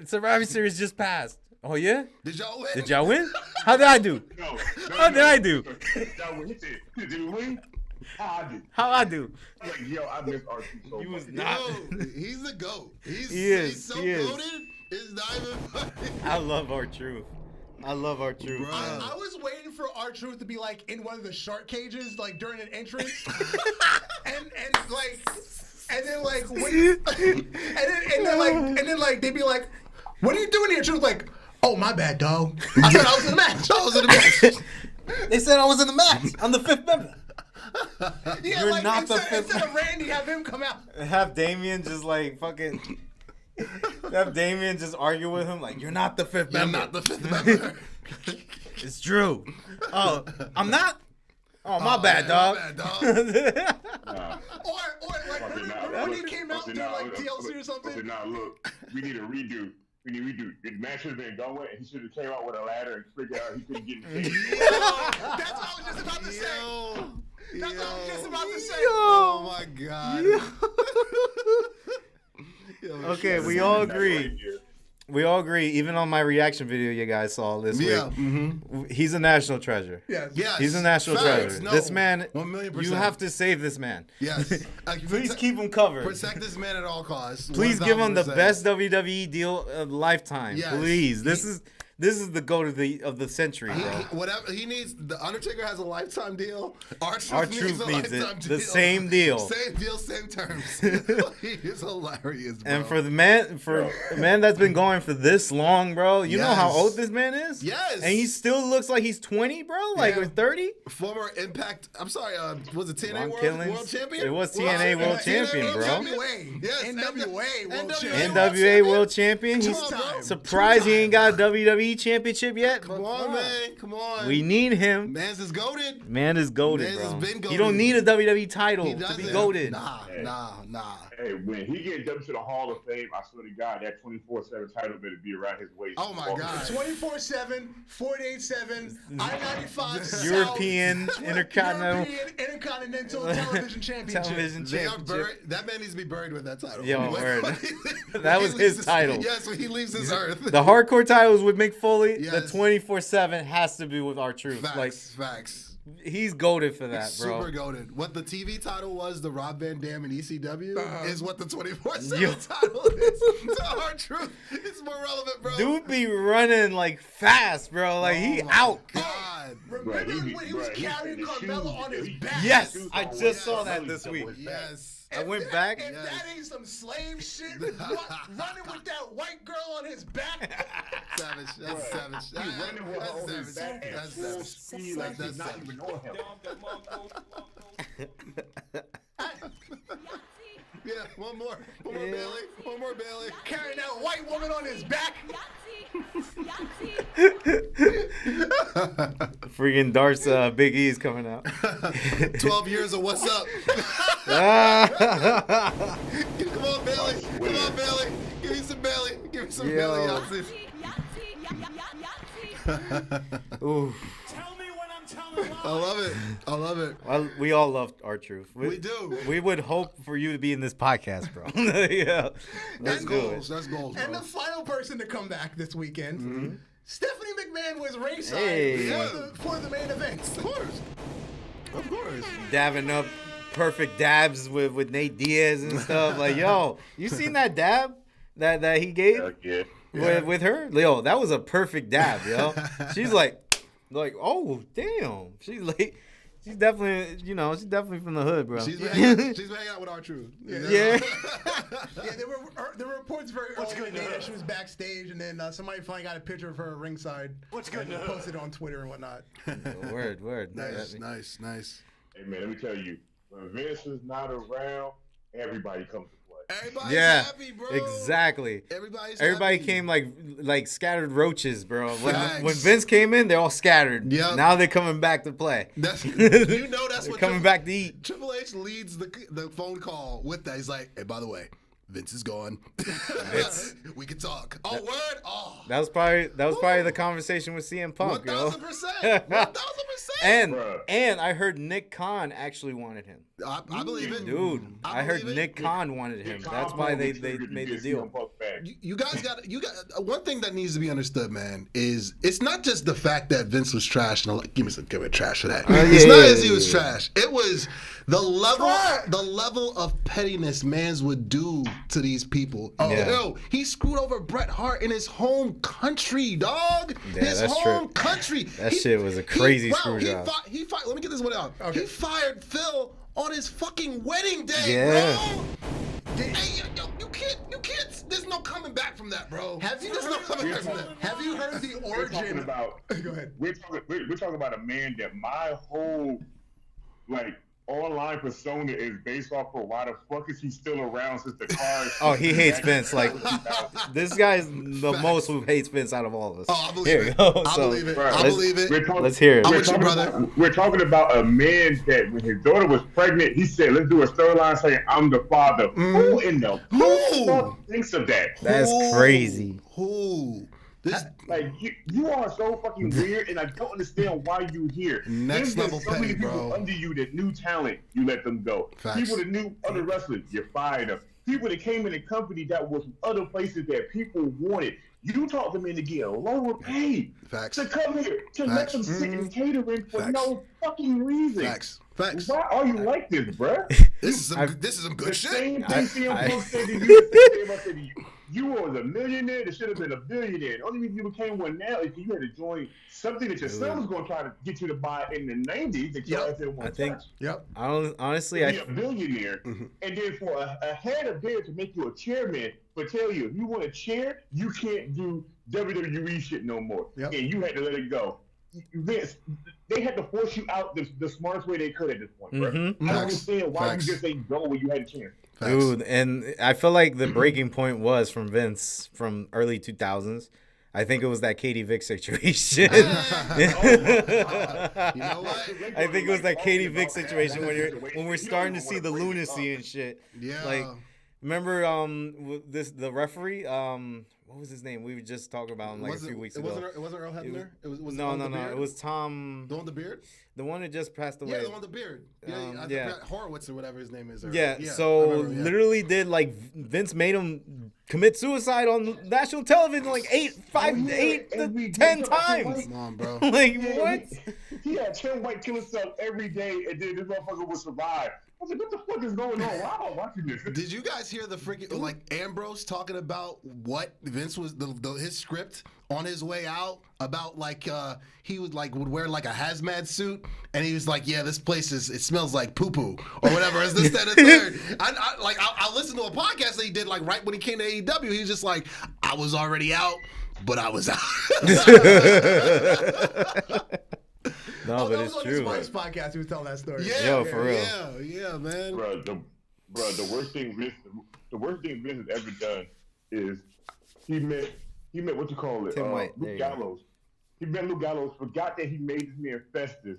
Survivor Series just passed. Oh yeah? Did y'all win? Did y'all win? How did I do? No. How did I do? Y'all win. He said, did we win? How I do? How I do? Like, yo, I miss R2 so You was much. not. Yo, he's the GOAT. He's so he is. goated, it's not even funny. I love R-Truth. I love R-Truth. Bro. I was waiting for R-Truth to be like in one of the shark cages, like during an entrance, and then like when, and then they'd be like, What are you doing here? She was like, oh, my bad, dog. I thought I was in the match. I was in the match. They said I was in the match. I'm the fifth member. Yeah, You're like, not the instead fifth of Randy, have him come out. Have Damien just like fucking. Have Damien just argue with him like, you're not the fifth member. I'm not the fifth member. It's true. Oh, I'm not. Oh, my bad, dog. My bad, dog. Or like, when he came out doing like TLC or something. I said, nah, look, we need a redo. We need a redo. The match should have been going, and he should have came out with a ladder and figured out he couldn't get in the cage. That's what I was just about to say. That's what I was just about to say. Oh my God. Okay, we all agree. We all agree. Even on my reaction video you guys saw this week, he's a national treasure. Yes. He's a national treasure. No. This man, 1,000,000%. you have to save this man. Yes. Please keep him covered. Protect this man at all costs. Please give him the 1000%. best WWE deal of lifetime. Yes. Please. This is the goat of the century, bro. Whatever he needs, the Undertaker has a lifetime deal. R-Truth R-Truth needs lifetime it. deal. The same deal. Same deal, same terms. He is hilarious, bro. And for the man that's been going for this long, bro, you know how Yes. old this man is? Yes. And he still looks like he's 20, bro? Like, Yeah. or 30? Former Impact, I'm sorry, was it TNA Ron World Killings. Champion? It was TNA World Champion, bro. NWA. Yes, NWA World NWA World Champion. He's Two-time. surprised he ain't got a WWE Championship yet. Come on, man. Come on. We need him. Man's is goated. Man is goated, Man's has bro. been goated. You don't need a WWE title He to doesn't. be goated. Nah. Hey, when he get dumped to the Hall of Fame, I swear to God, that 24/7 title better be around his waist. Oh my God. 24/7, 48/7, I-95 European South, Intercontinental Television Championship. Television They are Championship. buried. That man needs to be buried with that title. Yo, When- word. when he- That when was he his leaves title. Yes, when he leaves this earth. The hardcore titles with Mick Foley, the Yes. 24/7 has to be with R-Truth. Like, Facts. he's goated for that, bro. Super goated. What the TV title was, the Rob Van Dam and ECW, is what the 24/7 Yo. title is. To R-Truth, it's more relevant, bro. Dude be running like fast, bro. Like he Oh my out. God. Remember when he was carrying Carmelo on his back? Yes, I just saw that this week. Yes. I went back. If that ain't some slave shit, running with that white girl on his back. Savage. That's savage. running with her on his back at That's full savage. speed like That's she's not savage. even on him. Yeah, one more Bailey. One more Bailey. Carrying that white woman on his back. Freaking Dart's Big E's coming out. 12 years of what's up. Ah. Come on, Bailey. Come on, Bailey. Give me some Bailey. Give me some Yo. Bailey. Yahtzee. Ooh. I love it. Well, we all love R-Truth. We do. We would hope for you to be in this podcast, bro. Yeah. Let's That's do goals. it. That's goals, And bro. the final person to come back this weekend, Stephanie McMahon was ringside Hey. for the main event. Of course. Dabbing up perfect dabs with Nate Diaz and stuff. Like, yo, you seen that dab that he gave Heck yeah. with her? Yo, that was a perfect dab, yo. She's like, oh, damn. She's definitely, she's definitely from the hood, bro. She's been hanging out with R-Truth. Yeah. Yeah, there were reports very early in the day that she was backstage, and then somebody finally got a picture of her ringside. And posted it on Twitter and whatnot. Word. Nice. Hey man, let me tell you, when Vince is not around, everybody comes to play. Everybody's Yeah, happy, bro. exactly. happy. Everybody came like scattered roaches, bro. Facts. When Vince came in, they're all scattered. Yep. Now they're coming back to play. That's They're what coming back to eat. Triple H leads the phone call with that. He's like, hey, by the way, Vince is gone. We can talk. Oh, word? Oh. That was probably the conversation with CM Punk, yo. 1,000%. 1,000%. And I heard Nick Khan actually wanted him. I believe it. Dude, I heard believe it. Nick Khan wanted him. That's why they made the deal. You guys got one thing that needs to be understood, man, is it's not just the fact that Vince was trash and give me trash for that. It's not as he was trash. It was the level of pettiness mans would do to these people. Oh, yo, he screwed over Bret Hart in his home country, dog. Yeah, his that's home true. country. That shit was a crazy screw job. He fired. Let me get this one out. Okay. He fired Phil on his fucking wedding day, Yeah. bro. Hey, yo, you can't. There's no coming back from that, bro. Have you There's heard Have you heard the origin? Go ahead. We're talking about a man that my whole online persona is based off of why the fuck is he still around since the cars. Oh, he hates Vince. Like, this guy's the most who hates Vince out of all of us. Oh, I believe it. I believe it. I believe it. Let's hear it. I'm with you, brother. We're talking about a man that when his daughter was pregnant, he said, let's do a storyline saying, I'm the father. Who in the fuck thinks of that? That's crazy. Who? This you are so fucking weird, and I don't understand why you here. Next level so many petty, people bro. under you that knew talent, you let them go. Facts. People that knew other wrestlers, you fired them. People that came in a company that was from other places that people wanted, you taught them in to get a lower pay. Facts. To come here to let them sit in catering for no fucking reason. Facts. Why are you like this, bruh? This is some good shit. Same thing CM Punk said to you. The same I said to you. You was a millionaire that should have been a billionaire. The only reason you became one now is because you had to join something that your son was going to try to get you to buy in the 90s that your ass didn't want to touch. Honestly, be a billionaire, and then for a head of there to make you a chairman, but tell you if you want a chair, you can't do WWE shit no more. And you had to let it go. Vince, they had to force you out the smartest way they could at this point, bro. I don't understand why you just ain't go when you had a chance. Dude, and I feel like the breaking point was from Vince from early 2000s. I think it was that Katie Vick situation. You know what? I think it was that Katie Vick situation when we're starting to see the lunacy and shit. Yeah. Like, remember the referee? What was his name? We were just talking about him a few weeks ago. It wasn't Earl Hebner? No. It was Tom. The one with the beard? The one that just passed away. Yeah, the one with the beard. Yeah. Horowitz or whatever his name is. Literally did Vince made him commit suicide on national television 8 to 10 times. Come on, bro. What? He had 10 white kill himself every day, and then this motherfucker would survive. I was like, what the fuck is going on? Why am I watching this? Did you guys hear the freaking Ambrose talking about what Vince was his script on his way out about he would wear a hazmat suit and he was like, yeah, this place it smells like poo poo or whatever. Is this that and third? I listened to a podcast that he did right when he came to AEW. He was just like, I was already out, but I was out. No, but it's true. That was on his wife's podcast. He was telling that story. Yeah, for real. Yeah, man. Bro, the worst thing Vince has ever done is he met what you call it, Tim White. Luke Gallows. He met Luke Gallows, forgot that he made this man Festus.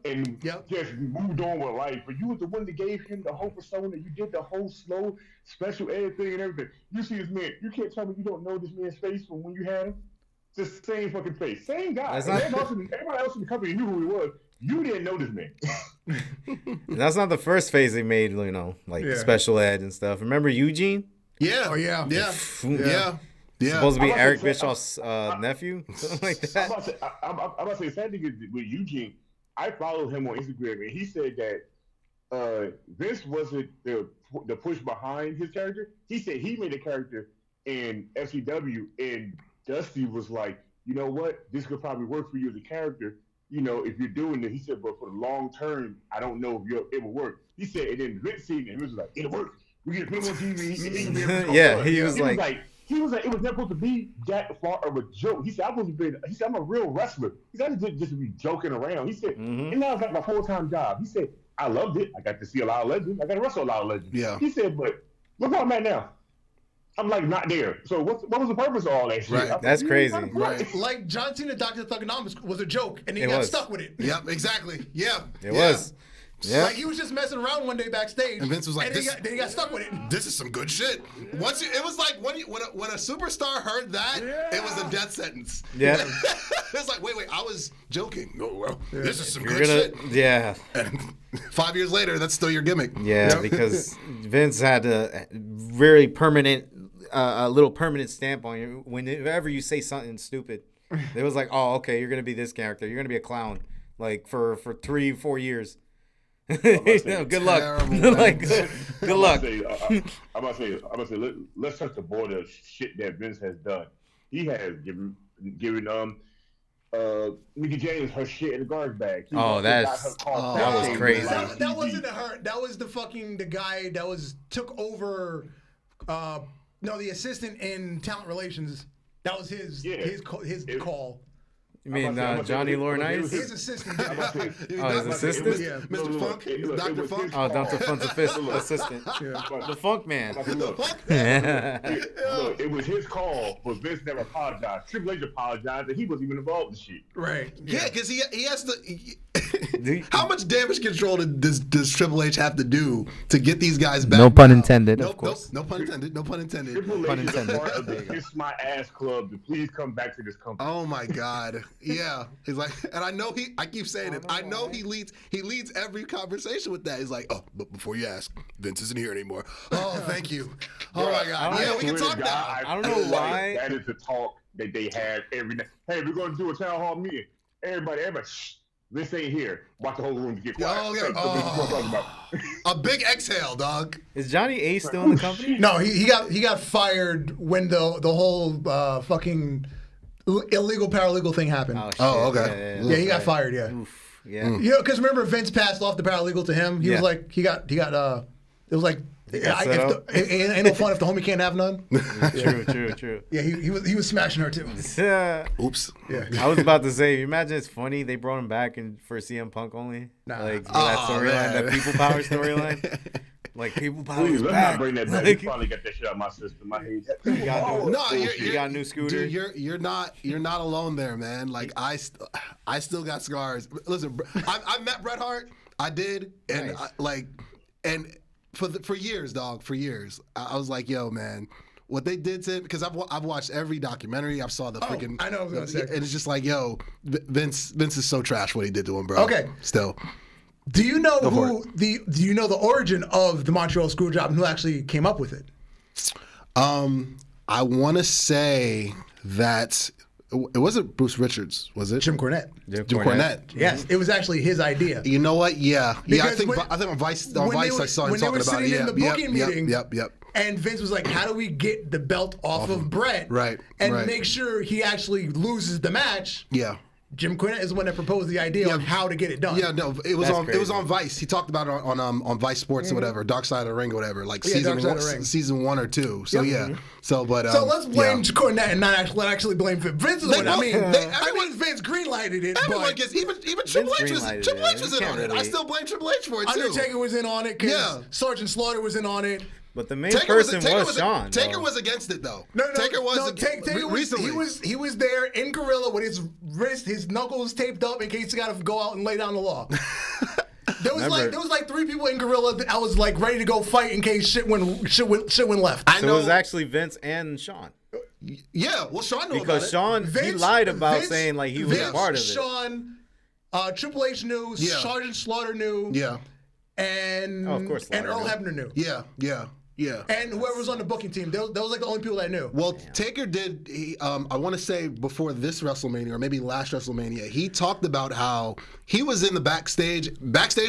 And just moved on with life. But you was the one that gave him the whole persona. You did the whole slow special ed thing and everything. You see this man. You can't tell me you don't know this man's face from when you had him. It's the same fucking face. Same guy. Everybody else in the company knew who he was. You didn't know this man. That's not the first phase they made, special ed and stuff. Remember Eugene? Yeah. Oh, yeah. Yeah. Supposed to be Eric Bischoff's nephew? Something like that. I'm about to say, the same thing with Eugene. I followed him on Instagram, and he said that Vince wasn't the push behind his character. He said he made a character in FCW, and Dusty was like, you know what? This could probably work for you as a character, if you're doing it. He said, but for the long term, I don't know if it will work. He said, and then Vince seen it, and he was like, it'll work. We get to put him on TV. He was like, it was never supposed to be that far of a joke. He said, I'm a real wrestler. He said, I just to be joking around. He said, and now it's like my full-time job. He said, I loved it. I got to see a lot of legends. I got to wrestle a lot of legends. Yeah. He said, but look where I'm at now. I'm not there. So what was the purpose of all that shit? Right. That's crazy. Right. Like John Cena, Dr. Thugonomics was a joke, and he got stuck with it. Yep, exactly. Yeah. It was. Yeah. He was just messing around one day backstage, and Vince was like, then he got stuck with it. This is some good shit. It was like when a superstar heard that, it was a death sentence. Yeah. It's like, wait, I was joking. Oh, well, this is some good shit. Yeah. And 5 years later, that's still your gimmick. Yeah, because Vince had a very permanent, a little permanent stamp on you. Whenever you say something stupid, it was like, oh, okay, you're gonna be this character. You're gonna be a clown, for 3-4 years. Good luck. Good luck. I'm about to say, let's touch the border of shit that Vince has done. He has given Mickey James her shit in the garbage bag. That was crazy. That wasn't her. That was the guy that took over. The assistant in talent relations. That was his call. You mean Johnny Laurinaitis? His assistant. His assistant? Yeah. Mr. Funk, Dr. Funk. Oh, Dr. Funk's assistant. The Funk Man. Look, it was his call, but Vince never apologized. Triple H apologized, and he wasn't even involved in the shit. Right. Yeah, because he has to. How much damage control does Triple H have to do to get these guys back? No pun intended, of course. No pun intended. No pun intended. Triple H is a part of the Kiss My Ass Club to please come back to this company. Oh my God. Yeah. He's like, and I know I keep saying it. I know he leads every conversation with that. He's like, oh, but before you ask, Vince isn't here anymore. Oh, thank you. Oh my God. Yeah, we can talk now. I don't know why. That is the talk that they have every night. Hey, we're going to do a town hall meeting. Everybody, shh. This ain't here. Watch the whole room get quiet. Oh, yeah. A big exhale, dog. Is Johnny Ace still in the company? No, he got fired when the whole fucking illegal paralegal thing happened. Oh, okay. Yeah, he got fired. Yeah. Oof, yeah. You know, because remember Vince passed off the paralegal to him. He was like, he got. It was like, ain't no fun if the homie can't have none. True. Yeah, he was smashing her too. Oops. Yeah. I was about to say, you imagine it's funny they brought him back for CM Punk only, like for that storyline, that People Power storyline. Like People Power is Let's back. not bring that back. You probably got that shit out of my system. I hate that. You got a new scooter. Dude, you're not alone there, man. Like I still got scars. Listen, I met Bret Hart. I did, and nice. For years, dog. For years, I was like, yo, man. What they did to him, because I've watched every documentary. I've saw the freaking. I know what I was gonna say. And it's just like, yo, Vince is so trash what he did to him, bro. Okay. Still. Do you know Do you know the origin of the Montreal Screwjob and who actually came up with it? I want to say that it wasn't Bruce Richards, was it? Jim Cornette. Jim Cornette. Yes, it was actually his idea. You know what? Yeah. I Because think on Vice I saw him when they were talking about sitting it. in the booking meeting. Yep. And Vince was like, how do we get the belt off of Bret? Right. And right. make sure he actually loses the match. Yeah. Jim Cornette is the one that proposed the idea on how to get it done. Yeah, no, it was on Vice. He talked about it on Vice Sports or whatever, Dark Side of the Ring or whatever, like season 1 or 2. So so let's blame Cornette and not actually blame Vince. Vince is the one. I mean, Vince greenlighted it. Everyone gets even Triple H was in on it. I still blame Triple H for it too. Undertaker was in on it. Yeah, Sergeant Slaughter was in on it. But the main person was Shawn. Taker was against it though. No. Taker was recently. He was there in Gorilla with his knuckles taped up in case he got to go out and lay down the law. There was like 3 people in Gorilla that I was like ready to go fight in case shit went left. So it was actually Vince and Shawn. Yeah, well Shawn knew because about Shawn he lied about saying like he was a part of it. Shawn, Triple H knew. Sergeant Slaughter knew. Yeah. And of course, and Earl Hebner knew. Yeah. And whoever was on the booking team, those like the only people that knew. Well, Taker did, I want to say before this WrestleMania or maybe last WrestleMania, he talked about how he was in the backstage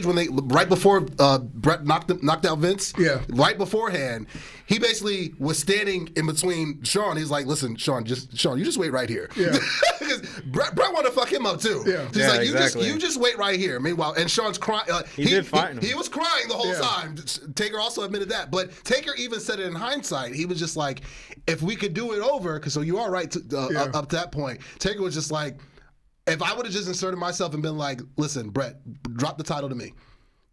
when right before Bret knocked out Vince. Yeah. Right beforehand, he basically was standing in between Shawn. He's like, listen, Shawn, you just wait right here. Yeah. Because Bret wanted to fuck him up too. Yeah. He's like, exactly. you just wait right here. Meanwhile, and Shawn's crying. He did fight him. He was crying the whole time. Taker also admitted that. But Taker even said it in hindsight. He was just like, if we could do it over, because so you are right up to that point. Taker was just like, if I would have just inserted myself and been like, listen, Bret, drop the title to me.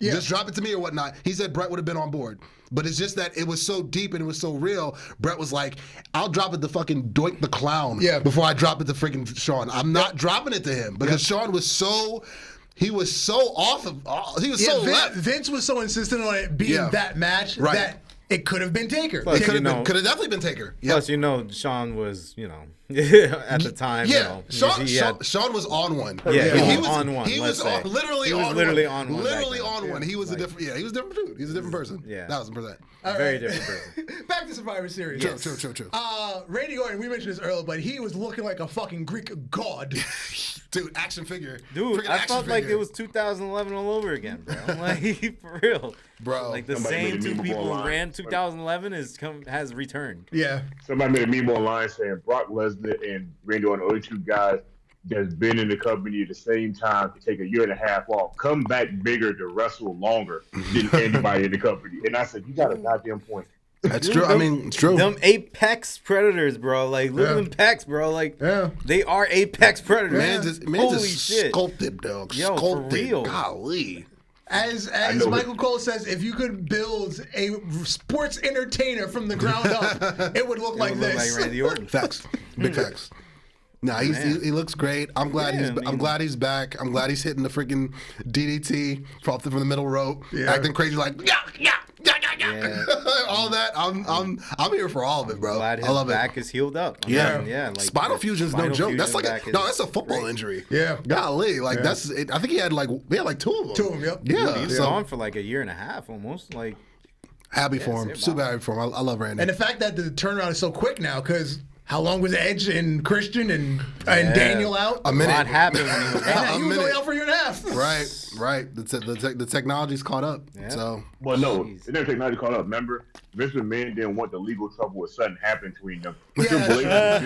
Yeah. Just drop it to me or whatnot. He said Bret would have been on board. But it's just that it was so deep and it was so real. Bret was like, I'll drop it to fucking Doink the Clown before I drop it to freaking Shawn. I'm not dropping it to him because Shawn was so... He was so off of... He was so left. Vince was so insistent on it being that match that it could have been Taker. Plus, it could have definitely been Taker. Plus, Shawn was, at the time, Shawn was on one. Yeah, he was on one. He was literally on one. Literally on one. Literally on one. He was a different. Yeah, he was a different dude. He's a different person. Yeah, 1000%. Very different person. Back to Survivor Series. True. Randy Orton, we mentioned this earlier, but he was looking like a fucking Greek god. Dude, action figure. Dude, I felt like it was 2011 all over again, bro. Like, for real. Bro. Like, the same 2 people who ran 2011 has returned. Yeah. Somebody made a meme online saying Brock Lesnar and Randy Orton are the only 2 guys that's been in the company at the same time to take a year and a half off, come back bigger to wrestle longer than anybody in the company. And I said, you got a goddamn point. That's true. I mean, it's true. Them apex predators, bro. Like, look at them pecs, bro. Like, they are apex predators. Man, Holy just shit. sculpted, dog. Yo, sculpted. for real. Golly. As Michael Cole says, if you could build a sports entertainer from the ground up, it would look like this. Like Randy Orton. Facts. Big facts. Nah, he looks great. I'm glad I'm glad he's back. I'm glad he's hitting the freaking DDT from the middle rope, acting crazy like yeah. All that. I'm here for all of it, bro. Glad his I love back it. is healed up. Yeah. Like spinal fusion's no joke. That's like that's a football injury. Yeah. Golly, like that's it. I think he had like two of them. Two of them, yep. Yeah. He was on for like a year and a half almost. Like, happy for him. Super happy for him. I love Randy. And the fact that the turnaround is so quick now, because how long was Edge and Christian and Daniel out? A minute. A lot happened when he was out. He was only out for a year and a half. Right. The technology's caught up. Yeah. So. Well, no, it never technology caught up. Remember, Vince McMahon didn't want the legal trouble with something happening between them. That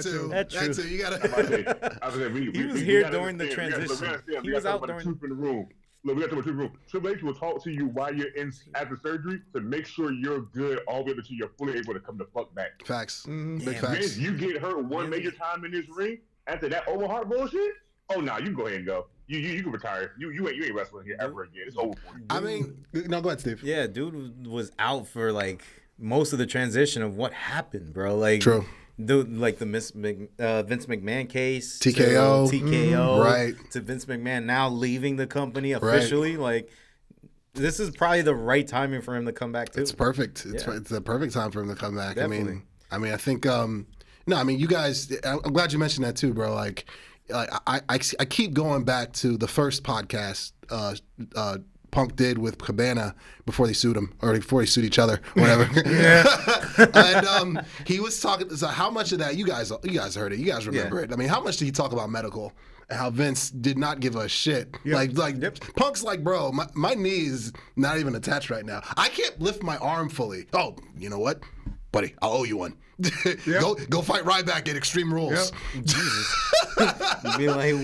too. You gotta. He was here during the transition. He was out during. Truth in the room. Look, we got to talk about the room. Triple H will talk to you while you're in after surgery to make sure you're good all the way until you're fully able to come the fuck back. Facts. Big Vince, facts. you get hurt one major time in this ring after that overheart bullshit. Oh no, you can go ahead and go. You can retire. You ain't wrestling here ever again. It's over for you. I mean, no, go ahead, Steve. Yeah, dude was out for like most of the transition of what happened, bro. Like, true. Vince McMahon case, TKO, to TKO, right? To Vince McMahon now leaving the company officially. Right. Like, this is probably the right timing for him to come back too. It's perfect. It's the perfect time for him to come back. Definitely. I mean, I think. You guys. I'm glad you mentioned that too, bro. Like I keep going back to the first podcast Punk did with Cabana before they sued him, or before they sued each other, whatever. And he was talking. So how much of that you guys heard it? You guys remember it? I mean, how much did he talk about medical? And how Vince did not give a shit. Like Punk's like, bro, my knee is not even attached right now. I can't lift my arm fully. Oh, you know what, buddy? I'll owe you one. Go fight Ryback at Extreme Rules. Jesus. You'd be like,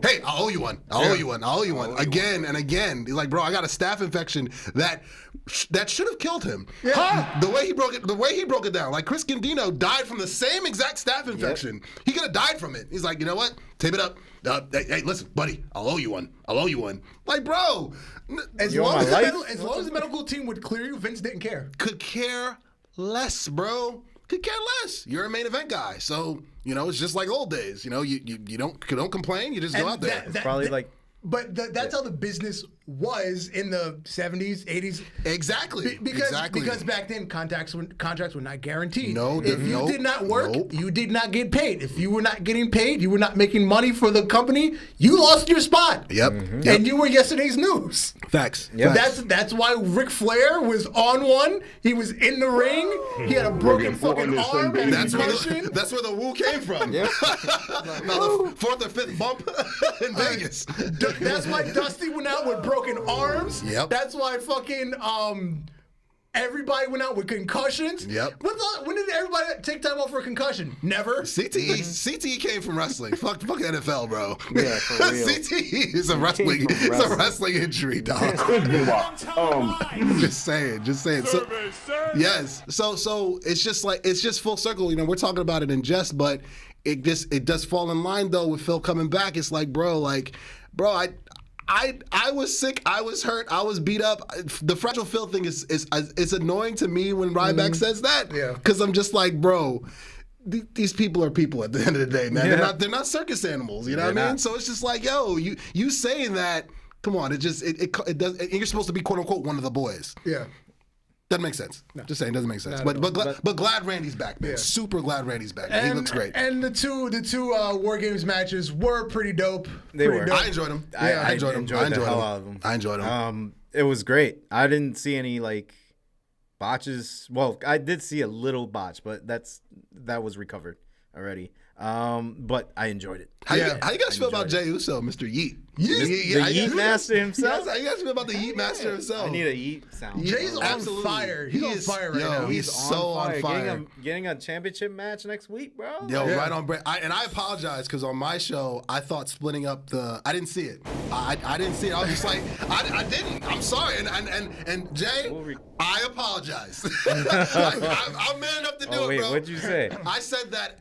hey, I'll owe you one. I'll owe you one. Again and again. He's like, bro, I got a staph infection that should have killed him. The way he broke it down. Like Chris Gandino died from the same exact staph infection. He could have died from it. He's like, you know what? Tape it up. Hey, listen, buddy, I'll owe you one. Like, bro, as long as the medical team would clear you, Vince didn't care. Could care less, bro. Could care less. You're a main event guy, so it's just like old days. You don't complain. You just go out there. But that's how the business was in the 70s, 80s. Exactly. Because back then contracts were not guaranteed. If you did not work, you did not get paid. If you were not getting paid, you were not making money for the company, you lost your spot. Yep. Mm-hmm. And you were yesterday's news. Facts. Yep. That's why Ric Flair was on one. He was in the ring. He had a broken fucking arm. That's where the woo came from. Yep. The fourth or fifth bump in Vegas. That's why Dusty went out with broken arms. Yep. That's why fucking everybody went out with concussions. Yep. When did everybody take time off for a concussion? Never. CTE came from wrestling. Fuck NFL, bro. Yeah, for real. CTE is a wrestling injury, dog. Just saying. So, yes. So it's just full circle. We're talking about it in jest, but it does fall in line though with Phil coming back. It's like, bro, I was sick, I was hurt, I was beat up. The Fragile Phil thing is annoying to me when Ryback says that. Yeah. Because I'm just like, bro, these people are people at the end of the day, man. Yeah. They're not circus animals, you know what I mean? So it's just like, yo, you saying that, come on, it does. You're supposed to be quote unquote one of the boys. Yeah. Doesn't make sense. No. Just saying, doesn't make sense. But glad Randy's back, man. Yeah. Super glad Randy's back. He looks great. And the two War Games matches were pretty dope. They were. I enjoyed them. I enjoyed them. I enjoyed them. It was great. I didn't see any botches. Well, I did see a little botch, but that was recovered. already. But I enjoyed it. How you guys feel about Jey Uso, Mr. Yeet? The Yeet Master himself? How you guys feel about the Yeet Master himself? I need a Yeet sound. Jay's on fire. He's on fire right now. He's so on fire. Getting a championship match next week, bro. Yo, right on break. And I apologize because on my show, I thought splitting up I didn't see it. I didn't see it. I was just like, I didn't. I'm sorry. And Jay, I apologize. I'm man enough to do it, bro. What'd you say? I said that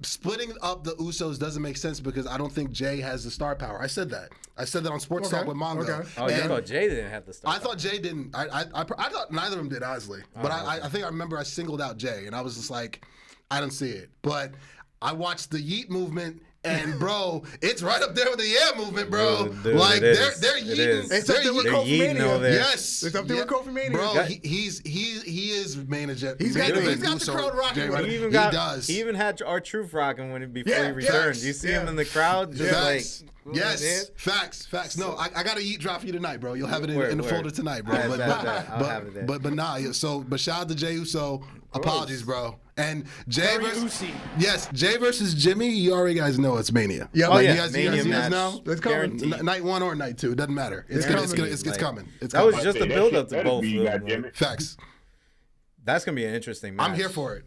splitting up the Usos doesn't make sense because I don't think Jay has the star power. I said that on Sports Talk with Mongo. Okay. Oh, you thought Jay didn't have the star power. I thought Jay didn't. I thought neither of them did, honestly. But I think I remember I singled out Jay, and I was just like, I don't see it. But I watched the Yeet movement. And bro, it's right up there with the Yeah movement, bro. Dude, like they're yeeting. It's up there with Kofi Mania. Yes, it's up there with Kofi Mania. Bro, he is main agenda. He's got the crowd rocking with him. He does. He even had R-Truth rocking before he returned. You see him in the crowd, just yes, facts. No, I got a Yeet drop for you tonight, bro. You'll have it in the folder tonight, bro. I'll have it there. But shout out to Jey Uso. Apologies, bro. And Jay versus Jimmy. You already guys know it's Mania. Yeah, like, Mania you guys match. know It's coming. Night 1 or night 2, doesn't matter. It's coming. That was just a build up to both of them. Facts. That's gonna be an interesting match. I'm here for it.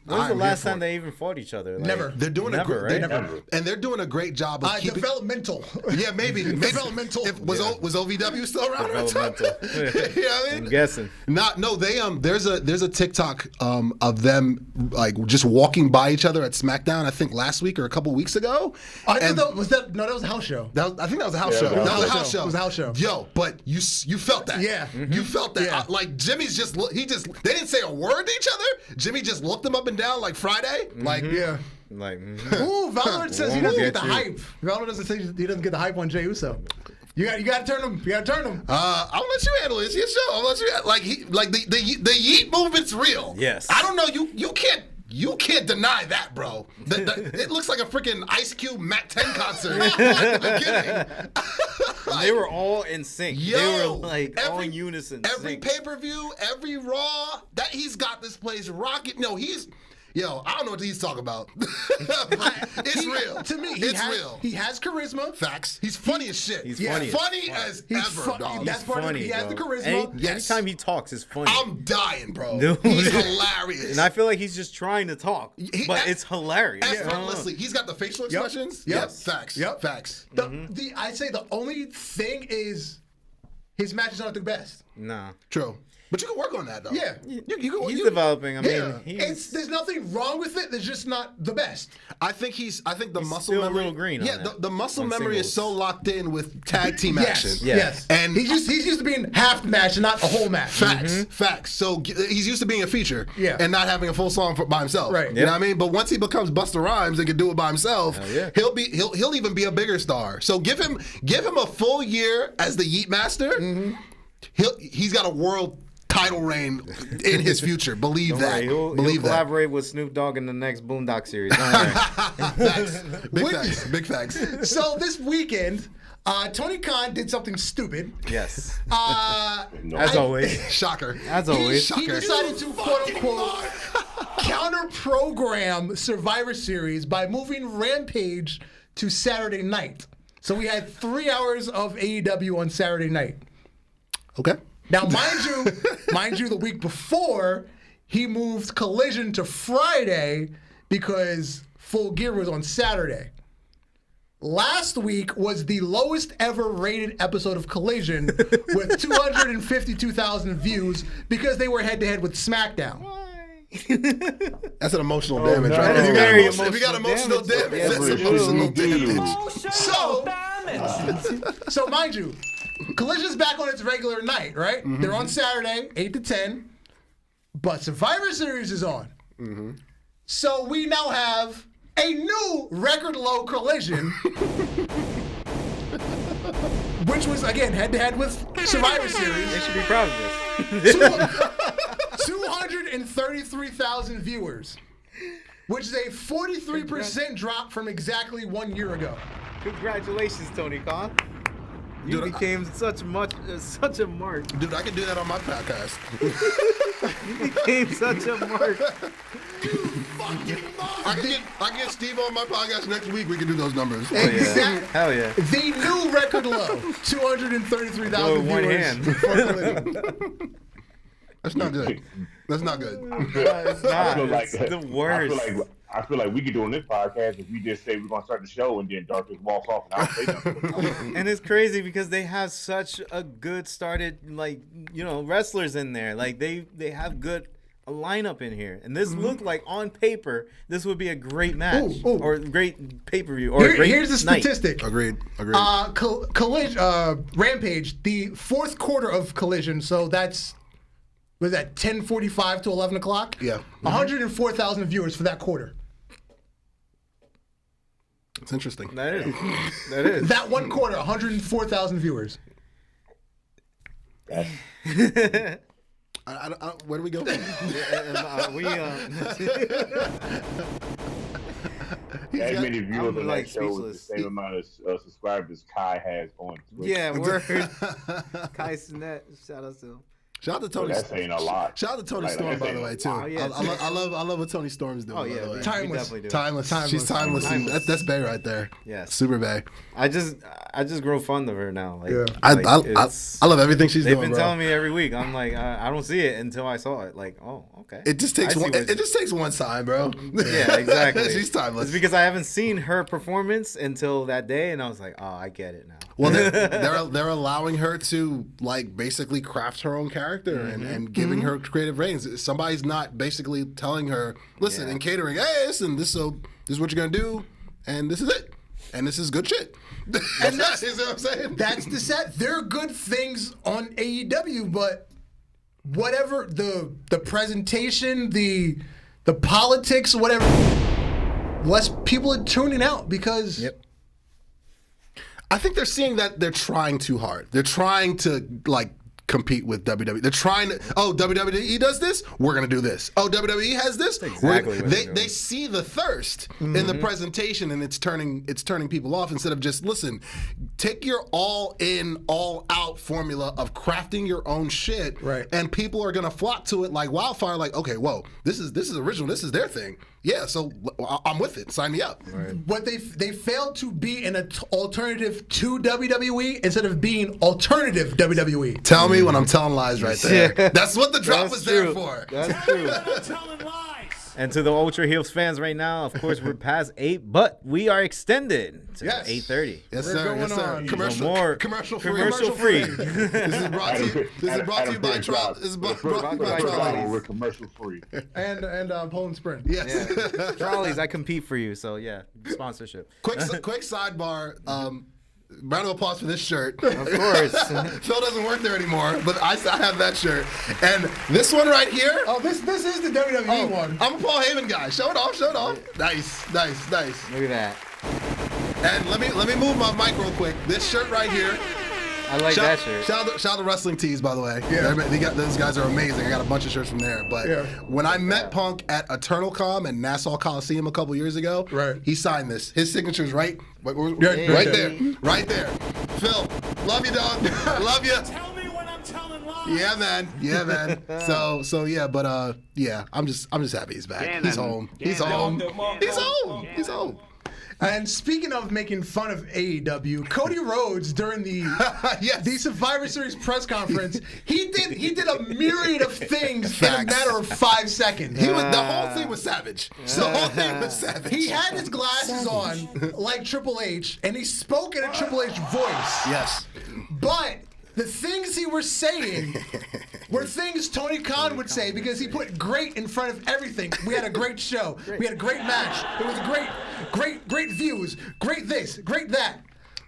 When's the last time they even fought each other? Like, Never. They're doing and they're doing a great job of keeping developmental. Yeah, maybe developmental. Was OVW still around at that time? You know what I mean? I'm guessing. No. They there's a TikTok of them like just walking by each other at SmackDown. I think last week or a couple weeks ago. That was a house show. I think that was a house show. That was a house show. It was a house show. Yo, but you felt that. Yeah. You felt that. Yeah. Like Jimmy's they didn't say a word to each other. Jimmy just looked them up and down like Friday. Like Yeah. Like, Ooh, Valor says he doesn't get the hype. Valor doesn't say he doesn't get the hype on Jey Uso. You got to turn him. I'll let you handle it. It's your show. I'll let you the Yeet movement's real. Yes. I don't know. You can't deny that, bro. It looks like a freaking Ice Cube Mac 10 concert at the beginning. They were all in sync. Yo, they were like all in unison. Every pay-per-view, every Raw, that he's got this place rocking. No, I don't know what he's talking about. It's real. To me, it's real. He has charisma. Facts. He's funny as shit. He's funny as ever, dog. That's part of it. He has the charisma. Anytime he talks, it's funny. I'm dying, bro. Dude. He's hilarious. And I feel like he's just trying to talk, but it's hilarious. Effortlessly. He's got the facial expressions. Yep. Yes. Facts. Yep. Facts. I'd say the only thing is his match is not the best. Nah. True. But you can work on that, though. Yeah. He's developing. I mean, there's nothing wrong with it. There's just not the best. I think the muscle still memory. a little green on that. The muscle memory singles. is so locked in with tag team action. Yes. And he's used to being half match and not a whole match. Facts. So he's used to being a feature. Yeah. And not having a full song by himself. Right. You know what I mean? But once he becomes Busta Rhymes and can do it by himself, he'll even be a bigger star. So give him a full year as the Yeet Master. He's got a world title reign in his future. Believe that. He'll collaborate with Snoop Dogg in the next Boondock series. Big facts. So this weekend, Tony Khan did something stupid. Yes. As always. Shocker. As always. He decided to quote-unquote counter-program Survivor Series by moving Rampage to Saturday night. So we had 3 hours of AEW on Saturday night. Okay. Now, mind you, the week before, he moved Collision to Friday because Full Gear was on Saturday. Last week was the lowest ever rated episode of Collision with 252,000 views because they were head-to-head with SmackDown. That's an emotional damage, right? If you got emotional damage, that's emotional damage. So mind you, Collision's back on its regular night, right? They're on Saturday, 8 to 10, but Survivor Series is on. So we now have a new record low Collision, which was, again, head-to-head with Survivor Series. They should be proud of this. 233,000 viewers, which is a 43% drop from exactly 1 year ago. Congratulations, Tony Khan. You became such a mark. Dude, I can do that on my podcast. You became such a mark. You fucking mark. I can get Steve on my podcast next week. We can do those numbers. Exactly. Hell yeah. The new record low, 233,000 Go with one viewers. hand. for Collision. That's not good. That's not good. It's not. It's the worst. I feel like we could do on this podcast if we just say we're gonna start the show and then Dark just walks off and I don't say nothing. And it's crazy because they have such a good started, wrestlers in there. Like they have good lineup in here. And this looked like on paper, this would be a great match or a great pay-per-view or a great Here's the night. statistic. Agreed. Collision, Rampage, the fourth quarter of Collision, so that's, was that 10:45 to 11 o'clock? Yeah. 104,000 viewers for that quarter. It's interesting. That is. That one quarter, 104,000 viewers. I where do we go? We As many viewers on like that show with the speechless. same amount of subscribers Kai has on Twitch. Yeah, word. Kai Sinet, shout out to him. Shout out to Tony. That's saying a lot. Shout out to Tony Like, Storm, that's by saying the a way, too. lot. Oh, yeah. I love what Tony Storm's doing. Oh by yeah, the way. we Timeless. definitely do. Timeless. She's timeless. And that's Bay right there. Yes. Super Bay. I just grow fond of her now. Like, Yeah. I it's- love everything she's They've doing, been bro. telling me every week. I'm like, I don't see it until I saw it. Like, oh, okay. It just takes I see one. what It just takes one time, bro. Yeah, exactly. She's timeless. It's because I haven't seen her performance until that day, and I was like, oh, I get it now. Well, they're allowing her to like basically craft her own character and giving her creative reins. Somebody's not basically telling her, listen, and catering, hey, listen, this is what you're gonna do, and this is it, and this is good shit. And that's, You know what I'm saying? that's the set. There are good things on AEW, but whatever the presentation, the politics, whatever, less people are tuning out because I think they're seeing that they're trying too hard. They're trying to like compete with WWE. They're trying to. Oh, WWE does this. We're gonna do this. Oh, WWE has this. exactly what they're doing. They see the thirst in the presentation, and it's turning people off instead of just listen. Take your all in, all out formula of crafting your own shit, Right. And people are gonna flock to it like wildfire. Like, okay, whoa, this is original. This is their thing. Yeah, so I'm with it. Sign me up. what they failed to be an alternative to WWE instead of being alternative WWE. Tell me when I'm telling lies right there. Yeah. That's what the drop was there true. for. That's true. Telling lies. And to the Ultra Heelz fans right now, of course, we're past 8, but we are extended to Yes. 8:30. Yes, We're sir. going Yes, sir. on. Commercial, No more commercial free. commercial free. This is brought to you. This is brought to you by Troll. This is brought to you by by Troll. Trolleys. We're commercial free. And Poland Sprint. Yes. Yeah. Trolleys, I compete for you, so yeah, sponsorship. quick sidebar. Round of applause for this shirt. Of course. Phil doesn't work there anymore, but I have that shirt. And this one right here. Oh, this is the WWE one. I'm a Paul Heyman guy. Show it off. Nice. Look at that. And let me move my mic real quick. This shirt right here. I like that shirt. Shout out to Wrestling Tees, by the way. Yeah. Those guys are amazing. I got a bunch of shirts from there. But when I met Punk at EternalCom and Nassau Coliseum a couple years ago, Right. he signed this. His signature's right there. Right there. Phil, love you, dog. Love you. Tell me when I'm telling lies. Yeah, man. So yeah, but yeah, I'm just happy he's back. He's home. He's home. He's home. And speaking of making fun of AEW, Cody Rhodes during the the Survivor Series press conference, he did a myriad of things in a Facts. matter of 5 seconds. The whole thing was savage. The whole thing was savage. He had his glasses on like Triple H, and he spoke in a Triple H voice. Yes. But the things he was saying were things Tony Khan would say because he put great in front of everything. We had a great show. We had a great match. It was great views. Great this, great that.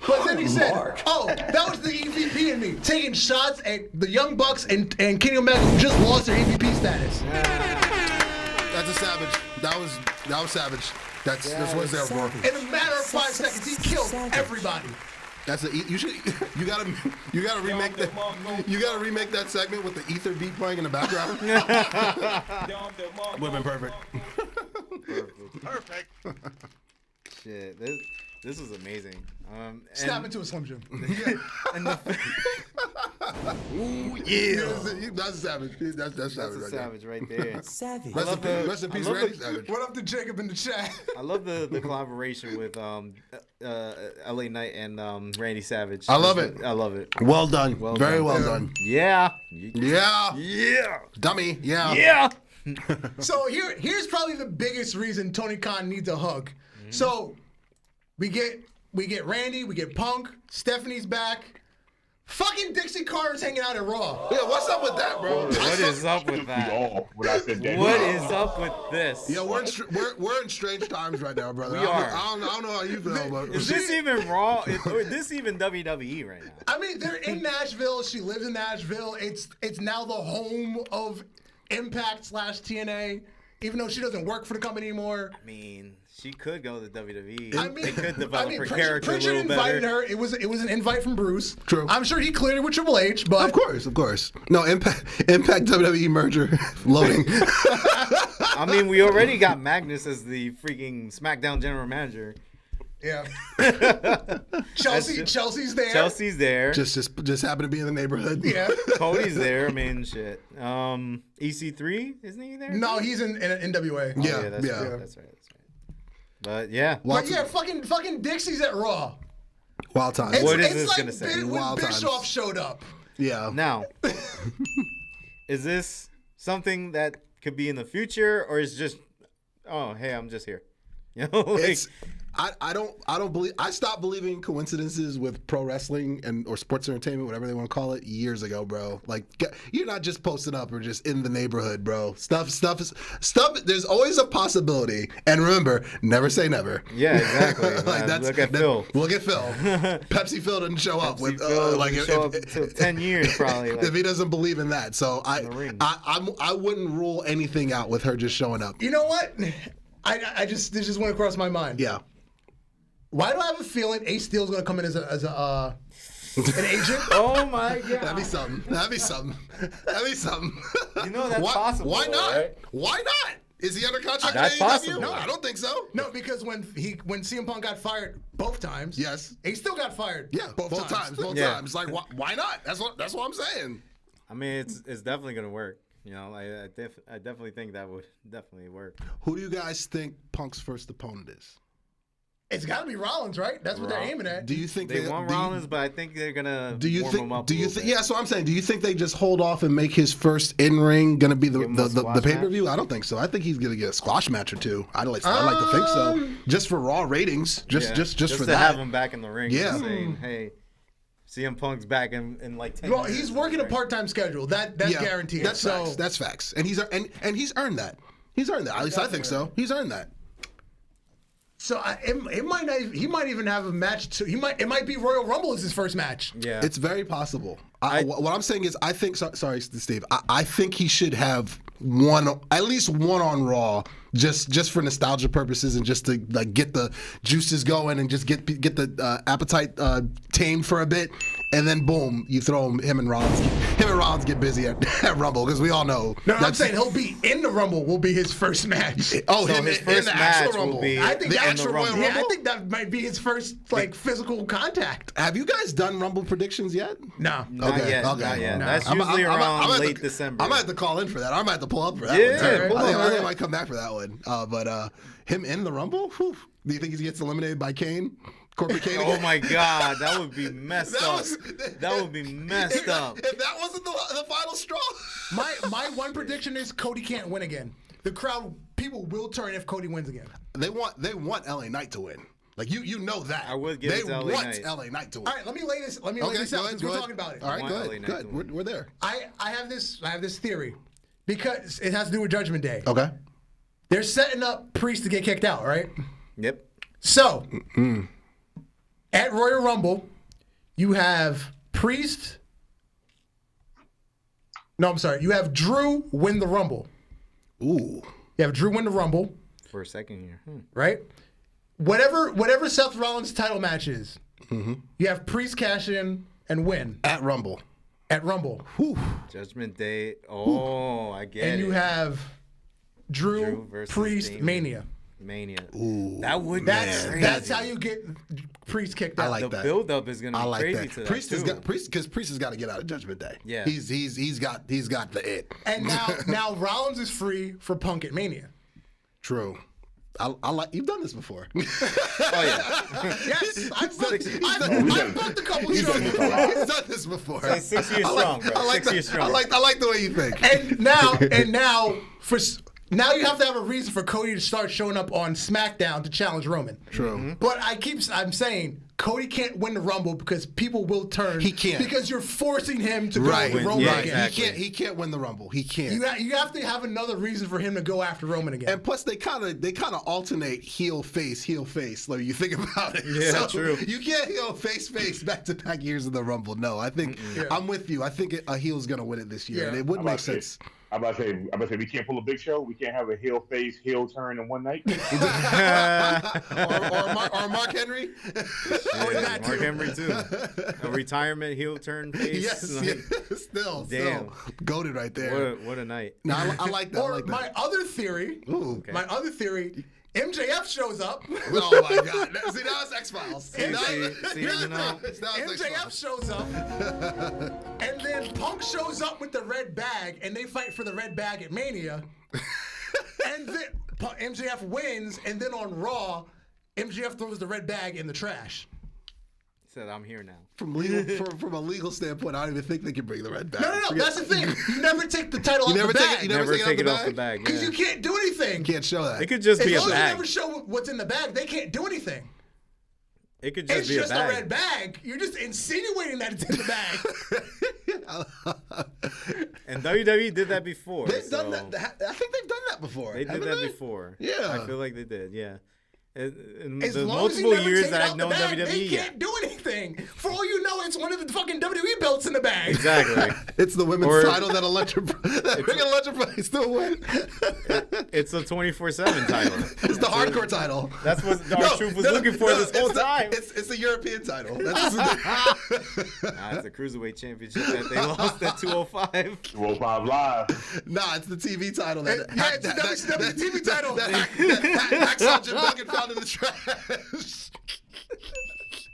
But then he said, oh, that was the EVP in me, taking shots at the Young Bucks and Kenny Omega, who just lost their EVP status. That's a savage. That was savage. That's what it's there for. In a matter of 5 seconds, he killed everybody. You gotta remake that. You gotta remake that segment with the ether beat playing in the background. Would have been perfect. Perfect. Shit, this was amazing. Snap into a Slim Jim. And Ooh, yeah. That's savage. That's That's savage. a savage right there. Savage. Rest in peace, Randy Savage. What up to Jacob in the chat? I love the collaboration with LA Knight and Randy Savage. I love it. I love it. Well done. Well Very done. well done. Yeah. Yeah. Yeah. Dummy. Yeah. Yeah. So here's probably the biggest reason Tony Khan needs a hug. So we get Randy, we get Punk, Stephanie's back. Fucking Dixie Carter's hanging out at Raw. Yeah, what's up with that, bro? What is up with that? When I said that. What is up with this? Yeah, we're in strange times right now, brother. We are. I don't know how you feel, but Is this even Raw? Or is this even WWE right now? I mean, they're in Nashville. She lives in Nashville. It's now the home of Impact / TNA, even though she doesn't work for the company anymore. I mean, she could go to WWE. I mean, they could develop her Pritchard character a little invited better. her. It was an invite from Bruce. True. I'm sure he cleared it with Triple H, but of course. No, Impact WWE merger loading. I mean, we already got Magnus as the freaking SmackDown general manager. yeah. Chelsea's there. Chelsea's there. just happened to be in the neighborhood. Yeah. Cody's there. I mean, shit. EC3, isn't he there? No, he's in NWA. Oh, Yeah, that's yeah. right. That's right. But yeah. But yeah, fucking Dixie's at Raw. Wild times. What is It's this like gonna say? When Wild times. Bischoff showed up. Yeah. Now, is this something that could be in the future, or is just, oh, hey, I'm just here? You know, like, It's I don't believe I stopped believing coincidences with pro wrestling or sports entertainment, whatever they want to call it, years ago, bro. Like you're not just posting up or just in the neighborhood, bro. Stuff. There's always a possibility, and remember, never say never. yeah, exactly. Look at Phil. Look at Phil. Pepsi Phil didn't show up with Phil like didn't show up until 10 years probably. Like, if he doesn't believe in that, so the ring. I wouldn't rule anything out with her just showing up. You know what? This just went across my mind. Yeah. Why do I have a feeling Ace Steel's gonna come in as an agent? oh my god. That'd be something. You know that's possible. Why not? Right? Why not? Is he under contract? That's with AEW? possible. No, I don't think so. No, because when CM Punk got fired both times, Yes. Ace still got fired. Yeah, both times. Both Yeah. times. Like, why not? That's what I'm saying. I mean, it's definitely gonna work. You know, I definitely think that would definitely work. Who do you guys think Punk's first opponent is? It's got to be Rollins, right? That's what they're aiming at. Do you think They want Rollins, but I think they're gonna warm him up. Do you think? Yeah, so I'm saying. Do you think they just hold off and make his first in ring gonna be the pay per view? I don't think so. I think he's gonna get a squash match or two. I'd like to think so. Just for Raw ratings. Just for to that. have him back in the ring. Yeah. And saying, hey, CM Punk's back in like 10 Well, minutes. he's working a part-time schedule. That's guaranteed. That's facts. That's facts. And he's earned that. He's earned that. At least I think so. He's earned that. So it might not. He might even have a match. It might be Royal Rumble as his first match. Yeah. It's very possible. What I'm saying is, I think. Sorry, Steve. I think he should have at least one on Raw, just for nostalgia purposes and just to like get the juices going and just get the appetite tamed for a bit, and then boom, you throw him and Rollins. Him and Rollins get busy at Rumble because we all know. No, I'm saying he'll be in the Rumble. Will be his first match. Oh, So him his in first the match actual will Rumble. be I think in the the actual Rumble. Yeah, I think that might be his first physical contact. Have you guys done Rumble predictions yet? No. Not Okay, yet. okay. Not yet. No. That's I'm usually around at late the- December. I might have to call in for that. I might have to pull up for that Yeah, one. too. pull I think up. I might come back for that one. But him in the Rumble? Whew. Do you think he gets eliminated by Kane? Corporate Kane? Oh again? my God, that would be messed That up. was- That would be messed up. If that wasn't the final straw. My one prediction is Cody can't win again. The crowd, people will turn if Cody wins again. They want LA Knight to win. Like you know that. I would give they it to LA want Knight. LA Knight to win. All right, let me lay this. Lay Okay, this go out ahead, since go we're ahead. talking about it. All right, Want go LA ahead. Knight Good. to win. We're there. I have this theory because it has to do with Judgment Day. Okay. They're setting up Priest to get kicked out, right? Yep. So at Royal Rumble, you have Priest. No, I'm sorry. You have Drew win the Rumble. Ooh. You have Drew win the Rumble, For a second here. right? Whatever Seth Rollins' title match is, you have Priest cash in and win At Rumble. at Rumble, Judgment Day. Oh, I get it. and you have Drew versus Priest Damien. Mania. Mania. Ooh, That would be crazy. That's how you get Priest kicked out. I like The that. build-up is gonna be I crazy like to that. that Priest has too. got because Priest has got to get out of Judgment Day. Yeah. he's got the it. And now Rollins is free for Punk at Mania. True. I like you've done this before. Oh yeah. Yes, I've booked a couple He's shows before. done this before. Say 6 years strong, bro. I like 6 years strong. I like the way you think. And now now you have to have a reason for Cody to start showing up on SmackDown to challenge Roman. True. But I'm saying Cody can't win the Rumble because people will turn. He can't. Because you're forcing him to Right. go with Roman Yeah, again. exactly. He can't win the Rumble. He can't. You have to have another reason for him to go after Roman again. And plus, they kind of alternate heel face. Like you think about it. Yeah, so true. You can't heel face back to back years in the Rumble. No, I think I'm with you. I think a heel's gonna win it this year, Yeah. and it wouldn't make sense. I'm about to say we can't pull a Big Show. We can't have a heel face, heel turn in one night. or Mark Henry. Yeah, Mark Henry too. A retirement heel turn face. Yes, still goated right there. What a night. No, I like that. I or like that. my other theory. Ooh. Okay. My other theory. MJF shows up. Oh my God! See, now it's X Files. MJF shows up, and then Punk shows up with the red bag, and they fight for the red bag at Mania. And then MJF wins, and then on Raw, MJF throws the red bag in the trash. Said I'm here now. From a legal standpoint, I don't even think they can bring the red bag. No. That's the thing. You never take the title off the bag. You Never take it off the bag? bag. Because Yeah. you can't do anything. You can't show that. It could just As be a long as you bag. never show what's in the bag, they can't do anything. It could just It's be just a bag. a red bag. You're just insinuating that it's in the bag. And WWE did that before. They've done so that. I think they've done that before. They did haven't that they? before. Yeah. I feel like they did. Yeah. In As the long as you multiple never years take that it I've out the known bag, WWE, they can't do anything. For all you know, it's one of the fucking WWE belts in the bag. Exactly. It's the women's Or- title that Electrify still win. It's a 24/7 title. It's the hardcore title. That's what R-Truth was looking for this whole time. It's the European title. That's It's the Cruiserweight Championship that they lost at 205. 205 Live. Nah, it's the TV title. Yeah, it's the WCW TV title. Hacksaw Jim Duggan found in the trash.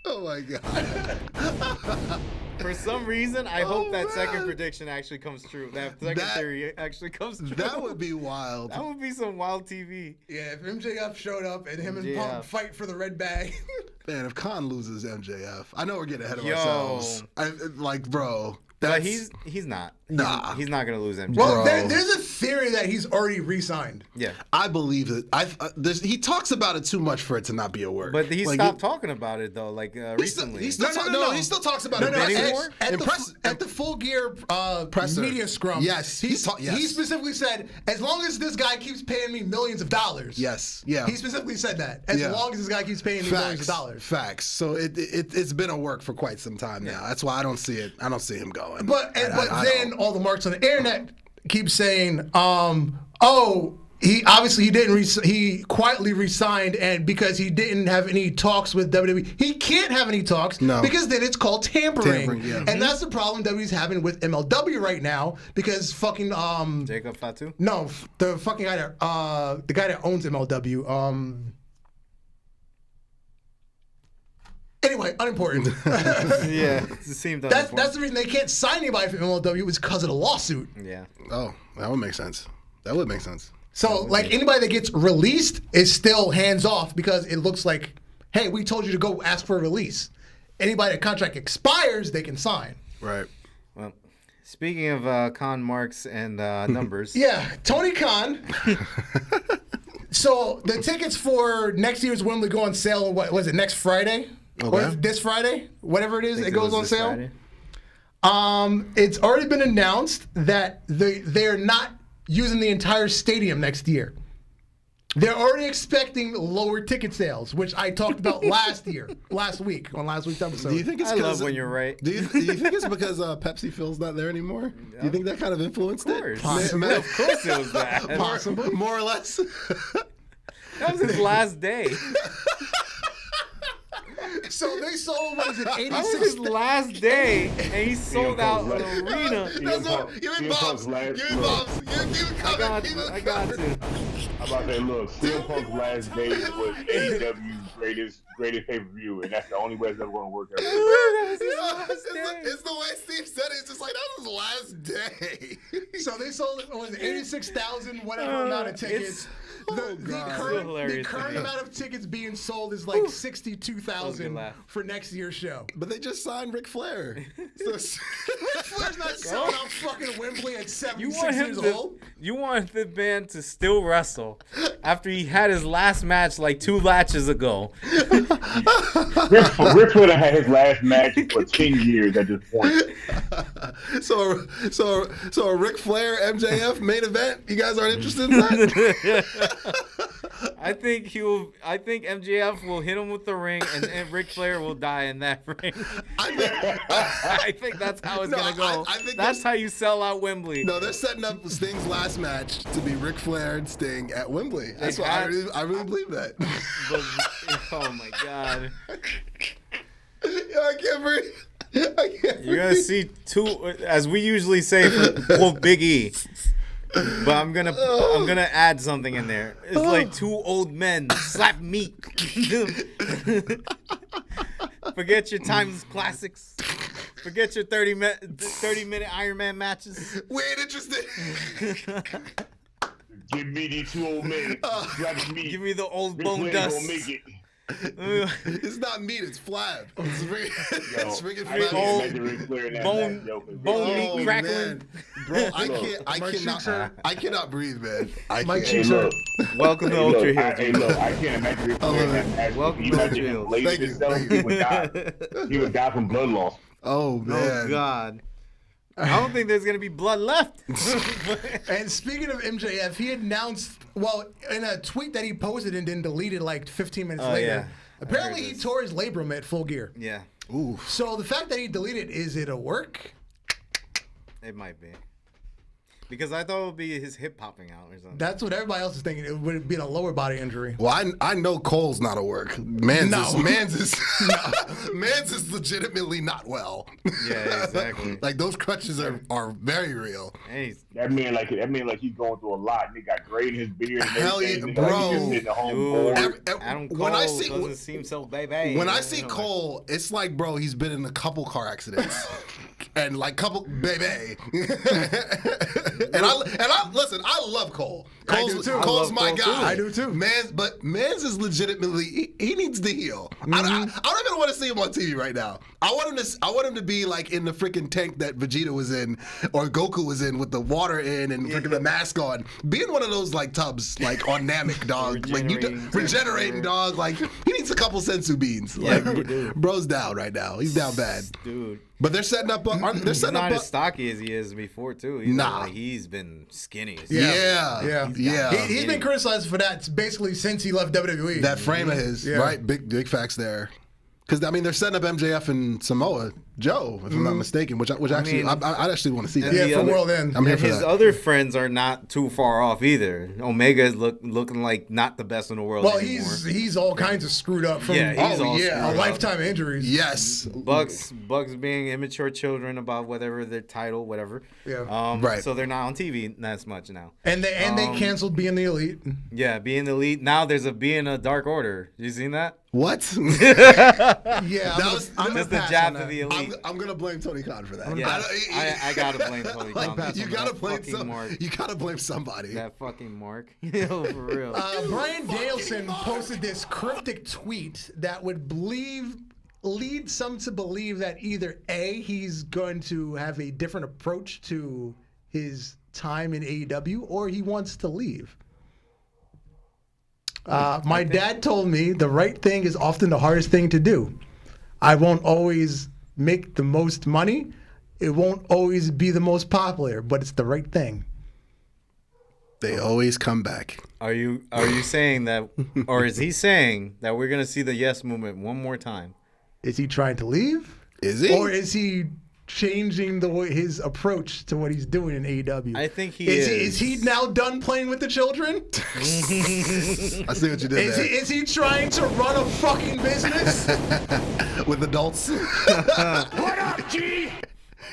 Oh my God. For some reason, I hope that second man. prediction actually comes true. That second theory actually comes true. That would be wild. That would be some wild TV. Yeah, if MJF showed up and him and MJF. Punk fight for the red bag. Man, if Khan loses MJF, I know we're getting ahead of Yo. ourselves. Bro. But That's, he's not. Nah. He's not gonna lose MJF. Well, Bro. there's a theory that he's already re-signed. Yeah. I believe it. He talks about it too much for it to not be a word. But he Like, stopped talking about it though, like recently. He still he still talks about it. At the Full Gear Presser. media scrum. Yes, he yes. specifically said, as long as this guy keeps paying me millions of dollars. Yes, yeah. He specifically said that. As long as this guy keeps paying me millions of dollars. Facts. So it's been a work for quite some time now. That's why I don't see it. I don't see him going. But then all the marks on the internet keep saying, he quietly resigned, and because he didn't have any talks with WWE, he can't have any talks because then it's called tampering. Yeah. And that's the problem WWE's having with MLW right now because fucking Jacob Fatu? no, the fucking guy that owns MLW Anyway, unimportant. Yeah, it seemed unimportant. That's the reason they can't sign anybody from MLW is because of the lawsuit. Yeah. Oh, that would make sense. That would make sense. So, like, anybody that gets released is still hands off because it looks like, hey, we told you to go ask for a release. Anybody that contract expires, they can sign. Right. Well, speaking of Khan marks and numbers. Yeah, Tony Khan. So the tickets for next year's Wembley go on sale. What was it? Next Friday? Okay. Or this Friday? Whatever it is, it goes on this sale. Friday. It's already been announced that they're not using the entire stadium next year. They're already expecting lower ticket sales, which I talked about last week's episode. Do you think it's I because love when you're right. Do you think it's because Pepsi Phil's not there anymore? Do you think that kind of influenced Of course. it? Possibly. Of course it was that. Possibly. More or less. That was his last day. So they sold, what is it, That was 86? his last day, and he sold out an arena. Give me bombs. Give me bombs. Keep it coming. I got to. I'm about to say, look, CM Punk's last day was AEW's greatest pay-per-view, and that's the only way it's ever going to work out. It's the way Steve said it. It's just like, that was the last day. So they sold, what was it, 86,000, whatever amount of tickets. The current amount of tickets being sold is like 62,000 for next year's show. But they just signed Ric Flair. So Ric Flair's not selling out fucking Wembley at 76 years old. You want the man to still wrestle after he had his last match like 2 latches ago. Ric Flair had his last match for 10 years at this point. So a Ric Flair MJF main event? You guys aren't interested in that? I think MJF will hit him with the ring, and Ric Flair will die in that ring. I think that's how it's gonna go. I think that's how you sell out Wembley. No, they're setting up Sting's last match to be Ric Flair and Sting at Wembley. That's what I really believe that. But, oh my God! I can't breathe. You're gonna see 2, as we usually say for quote Big E. But I'm gonna add something in there. It's like 2 old men slap meat. Forget your timeless classics. Forget your 30-minute Iron Man matches. We ain't interested. Give me these 2 old men. Give me the old bone dust. Gonna make it. It's not meat, it's flab. It's freaking bone meat crackling. Man. Bro, I cannot breathe, man. My cheeks are. Welcome to Ultra Heelz. Hey, look, I can't imagine Ric Flair. Welcome to Ultra Heelz. He would die from blood loss. Oh, man. Oh, God. I don't think there's going to be blood left. And speaking of MJF, he announced, well, in a tweet that he posted and then deleted like 15 minutes later, yeah. apparently he tore his labrum at Full Gear. Yeah. Ooh. So the fact that he deleted, is it a work? It might be. Because I thought it would be his hip popping out or something. That's what everybody else is thinking. It would be a lower body injury. Well, I know Cole's not a work. Man's is legitimately not well. Yeah, exactly. Like those crutches are very real. Hey, that man like he's going through a lot. And he got gray in his beard. And Hell yeah, everything. bro. Like he's just Adam Cole when I doesn't seem so baby. When I see Cole, it's like, bro, he's been in a couple car accidents. And like couple baby. And I listen, I love Cole. Cole's my guy. I do too. Mans is legitimately he needs to heal. Mm-hmm. I don't even want to see him on TV right now. I want him to be like in the freaking tank that Vegeta was in or Goku was in with the water in and freaking the mask on. Be in one of those like tubs like on Namek, dog. Regenerating, dog. Like he needs a couple sensu beans. Yeah, like bro's down right now. He's down bad. Dude. But they're setting up. He's not as stocky as he is before too. He's been skinny. Yeah. He's been criticized for that basically since he left WWE. That frame of his, right? Big facts there. Because I mean, they're setting up MJF and Samoa Joe, if I'm not mistaken. Which actually, I actually want to see that. Yeah, for World End. I'm here for his that. other friends are not too far off either. Omega is looking like not the best in the world anymore. he's all kinds of screwed up from a lifetime of injuries. Yes, Bucks being immature children about whatever their title, whatever. Yeah, right. So they're not on TV as much now. And they canceled Being the Elite. Yeah, Being the Elite. Now there's Being a Dark Order. You seen that? What? Yeah, I'm just a jab to the Elite. I'm gonna blame Tony Khan for that. Yeah, I gotta blame Tony Khan. You gotta blame somebody. That fucking Mark. Yo, for real. Brian Danielson posted this cryptic tweet that would lead some to believe that either A, he's going to have a different approach to his time in AEW, or he wants to leave. My dad told me the right thing is often the hardest thing to do. I won't always make the most money. It won't always be the most popular, but it's the right thing. They always come back. Are you saying that, or is he saying that we're gonna see the Yes Movement one more time? Is he trying to leave? Is he? Or is he changing his approach to what he's doing in AEW? I think he is. Is he now done playing with the children? I see what you did there. Is he trying to run a fucking business? With adults? What up, G?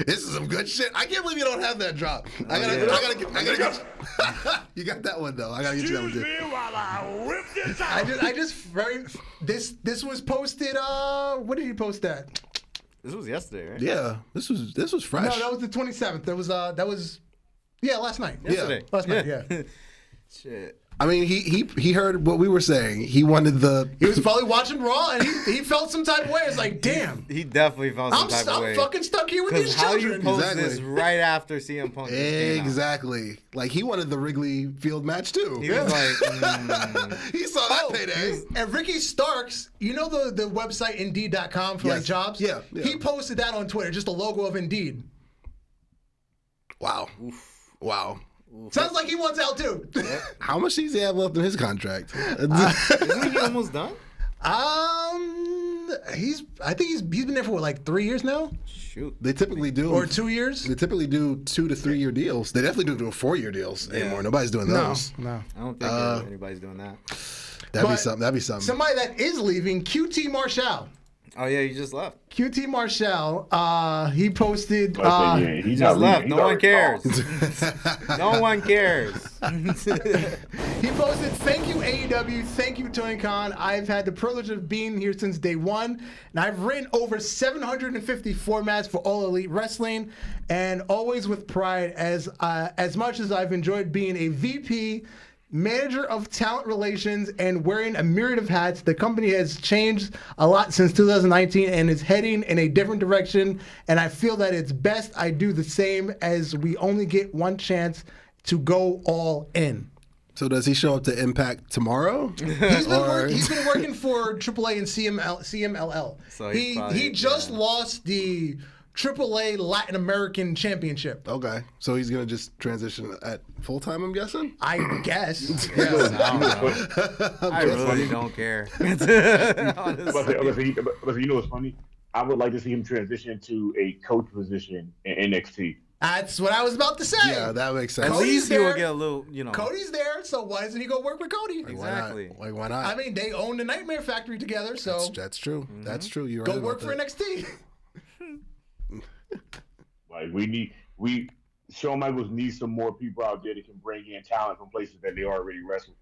This is some good shit. I can't believe you don't have that drop. I gotta get you got that one though. I gotta get you that one too. While I whip this out. I just this was posted. What did he post that? This was yesterday, right? Yeah, this was fresh. No, that was the 27th. That was last night. Yesterday. Last night. Yeah. Shit. I mean, he heard what we were saying. He wanted the. He was probably watching Raw, and he felt some type of way. It's like, damn. He definitely felt some type of way. I'm fucking stuck here with these How children. you post Exactly. this right after CM Punk just came out? Exactly. Like he wanted the Wrigley Field match too. He was like, He saw that payday. And Ricky Starks, you know the website Indeed.com for Yes. like jobs? Yeah. He posted that on Twitter, just a logo of Indeed. Wow. Wow. Sounds like he wants out too. How much does he have left in his contract? isn't he almost done? I think he's been there for what, like 3 years now? Shoot. They typically do. Or 2 years? They typically do 2 to 3 year deals. They definitely don't do 4 year deals anymore. Nobody's doing those. No. I don't think anybody's doing that. That'd be But something. Somebody that is leaving, QT Marshall. Oh yeah, he just left. QT Marshall, he posted. He's Just not left. leaving. No He's one cares. already No one cares. He posted, "Thank you AEW, thank you Tony Khan. I've had the privilege of being here since day one, and I've written over 750 formats for All Elite Wrestling, and always with pride. As much as I've enjoyed being a VP, manager of talent relations, and wearing a myriad of hats, the company has changed a lot since 2019 and is heading in a different direction. And I feel that it's best I do the same, as we only get one chance to go all in." So does he show up to Impact tomorrow? He's been working for AAA and CMLL. So he just lost the AAA Latin American Championship. Okay, so he's gonna just transition at full time, I'm guessing. I guess. I don't know. I really don't care. Honestly. But you know what's funny? I would like to see him transition to a coach position in NXT. That's what I was about to say. Yeah, that makes sense. At Cody's least he will there. get a little, you know. Cody's there, so why doesn't he go work with Cody? Exactly. Why not? I mean, they own the Nightmare Factory together, so That's true. Mm-hmm. That's true. You're go right work about for that. NXT. Like Shawn Michaels needs some more people out there that can bring in talent from places that they already wrestle.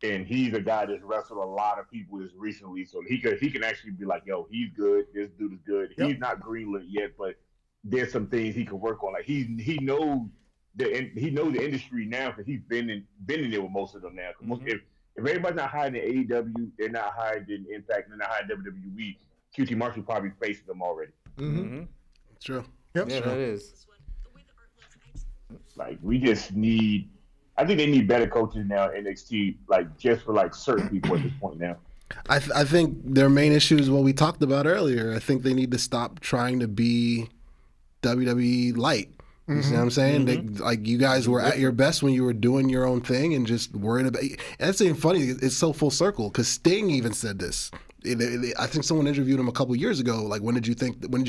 And he's a guy that's wrestled a lot of people just recently, so he can actually be like, yo, he's good. This dude is good. Yep. He's not greenlit yet, but there's some things he can work on. Like he knows the industry now because he's been in there with most of them now. If everybody's not hired in AEW, they're not hired in Impact, they're not hired in WWE. QT Marshall probably faced them already. Mm-hmm. It's true. Yep. Yeah, that is. Like we just need. I think they need better coaches now in NXT, like just for like certain people at this point now. I think their main issue is what we talked about earlier. I think they need to stop trying to be WWE light. You see what I'm saying? Like you guys were at your best when you were doing your own thing and just worrying about. And that's even funny. It's so full circle because Sting even said this. I think someone interviewed him a couple years ago. Like, when did you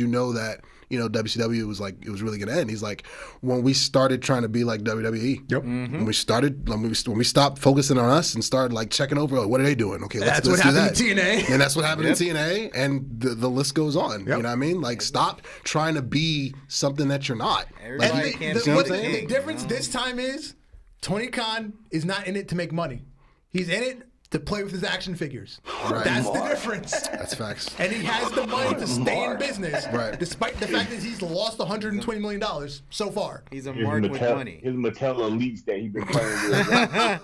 know that WCW was like it was really gonna end? He's like, when we started trying to be like WWE. Yep. When we stopped focusing on us and started like checking over, like, what are they doing? Okay, That's let's what do happened that. in TNA. And that's what happened in TNA, and the list goes on. Yep. You know what I mean? Like, stop trying to be something that you're not. Everybody Like, can't see what I'm the saying? difference this time is Tony Khan is not in it to make money. He's in it to play with his action figures. Right. That's the difference. That's facts. And he has the money to stay in business, Right. despite the fact that he's lost $120 million so far. He's a His mark with Mattel, money. his Mattel Elites that he's been playing with.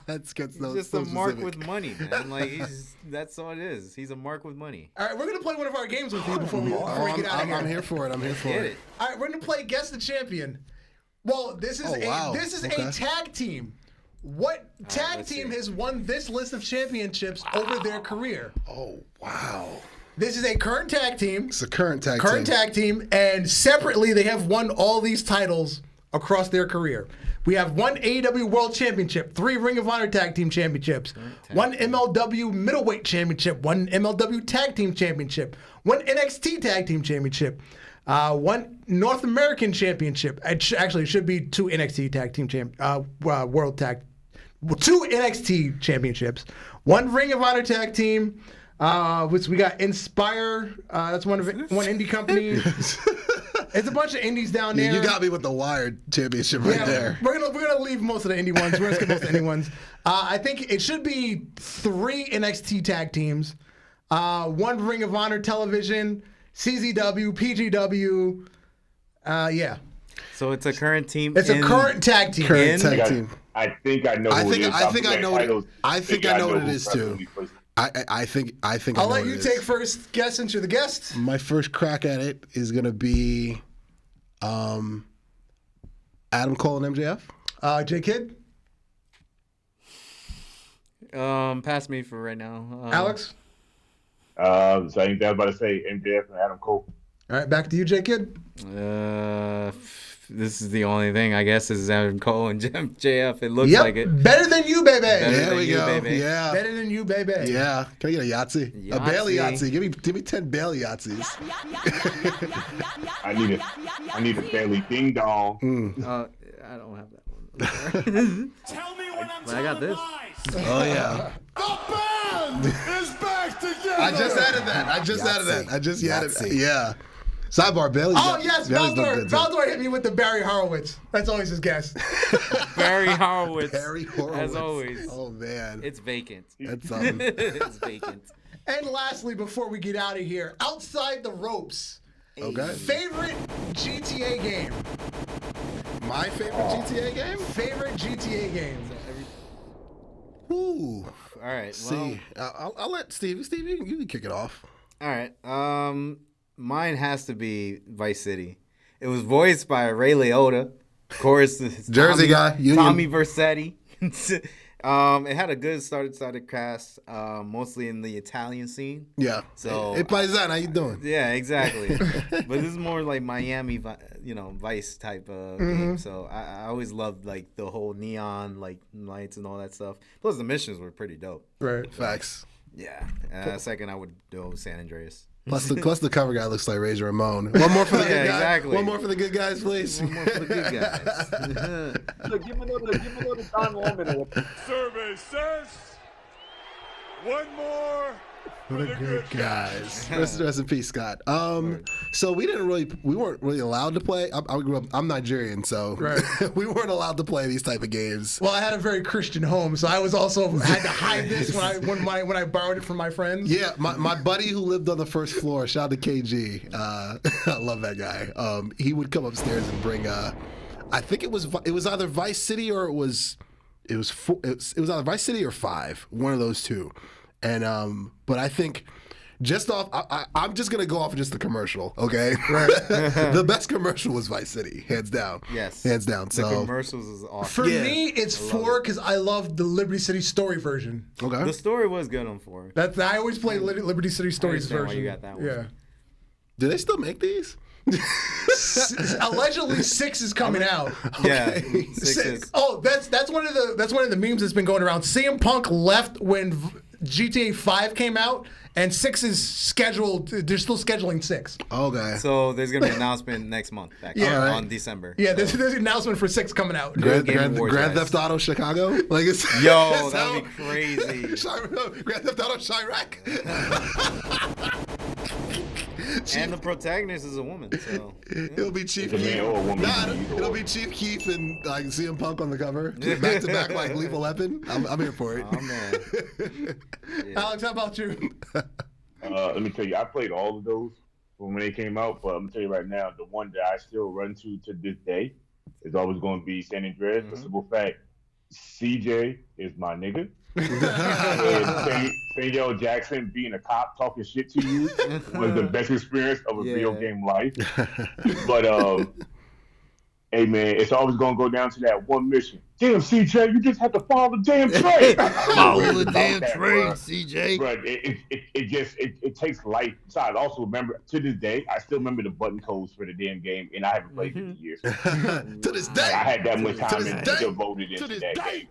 That's good. He's just a mark with money, man. Like that's all it is. He's a mark with money. All right, we're going to play one of our games with you before we get out of here. I'm here for it. Get it. All right, we're going to play Guess the Champion. Well, this is Okay. a tag team. What tag let's team see. has won this list of championships over their career? Oh, wow. This is a current tag team. It's a current tag team. And separately, they have won all these titles across their career. We have one AEW World Championship, 3 Ring of Honor Tag Team Championships, 1 MLW Middleweight Championship, 1 MLW Tag Team Championship, 1 NXT Tag Team Championship, 1 North American Championship. Actually, it should be 2 NXT Tag Team World Tag. 2 NXT Championships, 1 Ring of Honor Tag Team. Which we got Inspire. That's one indie company. It's a bunch of indies down there. Yeah, you got me with the Wired Championship right there. We're gonna leave most of the indie ones. We're gonna skip most of the indie ones. I think it should be 3 NXT tag teams, 1 Ring of Honor television, CZW, PGW. Yeah. So it's a current team. It's a current tag team. Current tag team. I think I know. I who think it is. I think I know what I think I know what it is too. I think I'll let you take first guess since you're the guest. My first crack at it is gonna be Adam Cole and MJF. J Kid. Pass me for right now. Alex. So I think I was about to say MJF and Adam Cole. All right, back to you, J Kid. This is the only thing, I guess, is Adam Cole and MJF. It looks like it. Better than you, baby. There we go. Baby. Yeah. Better than you, baby. Yeah. Can I get a Yahtzee? A Bailey Yahtzee. Give me 10 Bailey Yahtzees. I need a Bailey ding dong. I don't have that one. Tell me when I'm But I got this. Oh yeah. The band is back together. I just added that. I just added that. Yeah. Sidebar, Bailey. Oh, yes, Valdor hit me with the Barry Horowitz. That's always his guess. Barry Horowitz. Barry Horowitz. As always. Oh, man. It's vacant. That's It's vacant. And lastly, before we get out of here, outside the ropes, Okay. favorite GTA game? My favorite GTA game? Favorite GTA game? Ooh. All right. See, I'll let Steve. Steve, you can kick it off. All right. Mine has to be Vice City. It was voiced by Ray Liotta. Of course, it's Jersey guy, Union. Tommy Vercetti. It had a good started cast, mostly in the Italian scene. Yeah. So, hey, Paisan, how you doing? Yeah, exactly. But this is more like Miami, Vice type of game. So I always loved like the whole neon like lights and all that stuff. Plus the missions were pretty dope. Right. Facts. Yeah. Second, I would do San Andreas. Plus the cover guy looks like Razor Ramon. One more for the good guys. Exactly. One more for the good guys, please. One more for the good guys. Look, give another Don Lemon. Survey says one more for the good Guys, rest in peace, Scott. So we weren't really allowed to play. I grew up. I'm Nigerian, so we weren't allowed to play these type of games. Well, I had a very Christian home, so I was also had to hide this when I borrowed it from my friends. Yeah, my buddy who lived on the first floor, shout out to KG. I love that guy. He would come upstairs and bring. I think it was either Vice City or it was either Vice City or 5, one of those two. And but I think just off, I'm just gonna go off of just the commercial, okay? Right. The best commercial was Vice City, hands down. Yes, hands down. The So commercials is awesome. For me, it's 4 because I love the Liberty City Story version. okay. The story was good on 4. I always play Liberty City Stories understand why version. you got that one. Yeah. Do they still make these? Allegedly 6 is coming out. Yeah, 6 is. Oh, that's one of the memes that's been going around. CM Punk left when GTA 5 came out, and 6 is scheduled. They're still scheduling 6. Okay. So there's gonna be an announcement next month, on December. Yeah, there's an announcement for 6 coming out. Grand Awards, Theft Auto Chicago? Like it's Yo, that'd be crazy. Grand Theft Auto Chirac. And the protagonist is a woman, so It'll be Chief It's a Keef. man or a woman. It'll be Chief Keef and like CM Punk on the cover, back to back like Lethal Weapon. I'm here for it. oh man. Alex, how about you? Let me tell you, I played all of those when they came out, but I'm gonna tell you right now, the one that I still run to this day is always going to be San Andreas. For the simple fact, CJ is my nigga. And Samuel Jackson being a cop talking shit to you was the best experience of a video game life. But hey man, it's always gonna go down to that one mission. Damn CJ, you just have to follow the damn train. Follow the damn train, CJ. But it takes life. Besides, also remember to this day, I still remember the button codes for the damn game, and I haven't played it in years. To this day, I had that much time and devoted into that game.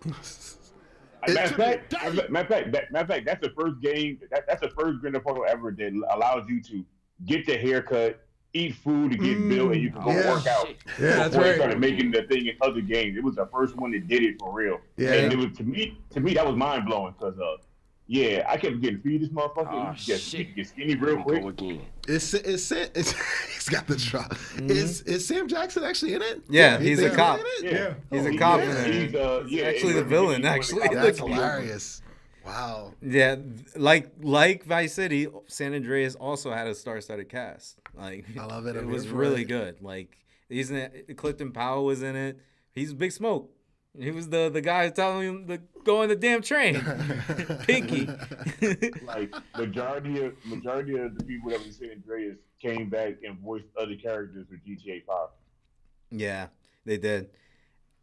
Matter of fact, that's the first game. That's the first Grand Theft Auto ever that allows you to get the haircut, eat food, and get billed, and you can go work out. Yeah, that's before right. they started making the thing in other games. It was the first one that did it for real. Yeah. And it was to me that was mind blowing because Yeah, I kept getting feed this motherfucker. Oh, You shit. get skinny real quick. Go again. It's he's got the drop. Is Sam Jackson actually in it? Yeah, he's a They're cop. in it? Yeah. He's a cop in He's, there. yeah, actually the villain, actually. That's hilarious. Wow. Yeah, like Vice City, San Andreas also had a star-studded cast. Like, I love it. It I'm was here for really it. good. Like, he's in it. Clifton Powell was in it. He's Big Smoke. He was the guy telling him to go on the damn train. Pinky. Like majority of the people that was in San Andreas came back and voiced other characters for GTA 5. Yeah, they did.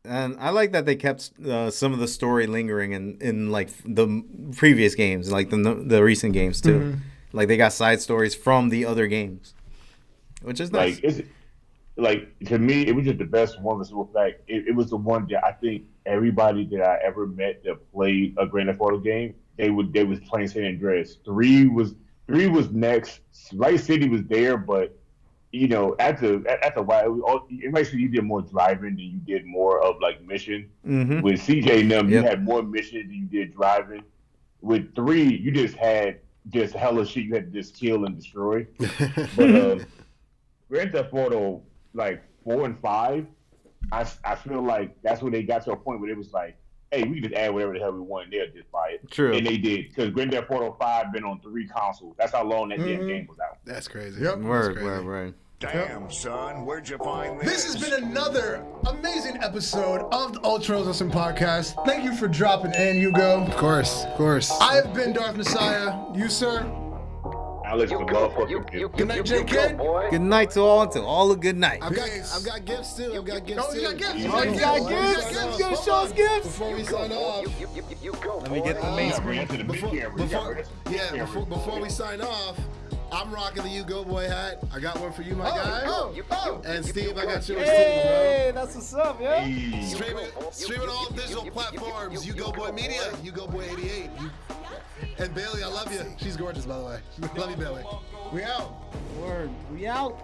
And I like that they kept some of the story lingering in like the previous games, like the recent games too. Mm-hmm. Like they got side stories from the other games, which is nice. Like to me, it was just the best one. For the fact, it was the one that I think everybody that I ever met that played a Grand Theft Auto game, they was playing San Andreas. 3 was next. Vice City was there, but you know, after a while, it basically you did more driving than you did more of like mission. Mm-hmm. With CJ and them, Yep. you had more missions than you did driving. With 3, you just had just hella shit you had to just kill and destroy. But Grand Theft Auto, like 4 and 5, I feel like that's when they got to a point where it was like, hey, we can just add whatever the hell we want and they'll just buy it. True. And they did, because Grand Theft Auto 5 been on 3 consoles. That's how long that damn game was out. That's crazy. Yep. Word. Damn, son, where'd you find this? This has been another amazing episode of the Ultra Heelz Wrestling Podcast. Thank you for dropping in, Hugo. Of course. I have been Darth Messiah. You, sir? Alex, the motherfucker. Good night, JK. Good night to all a good night. I've got gifts too. Oh, you got gifts. You got gifts. You got gifts? He's gonna show us gifts. Before we sign off. Let me get the main screen. Before we sign off, I'm rocking the You Go Boy hat. I got one for you, my guy. And Steve, I got yours too, Hey, that's what's up, yeah. bro. Streaming all digital platforms. You Go Boy Media. You Go Boy 88. And Bailey, I love you. She's gorgeous, by the way. Love you, Bailey. We out. Word. We out.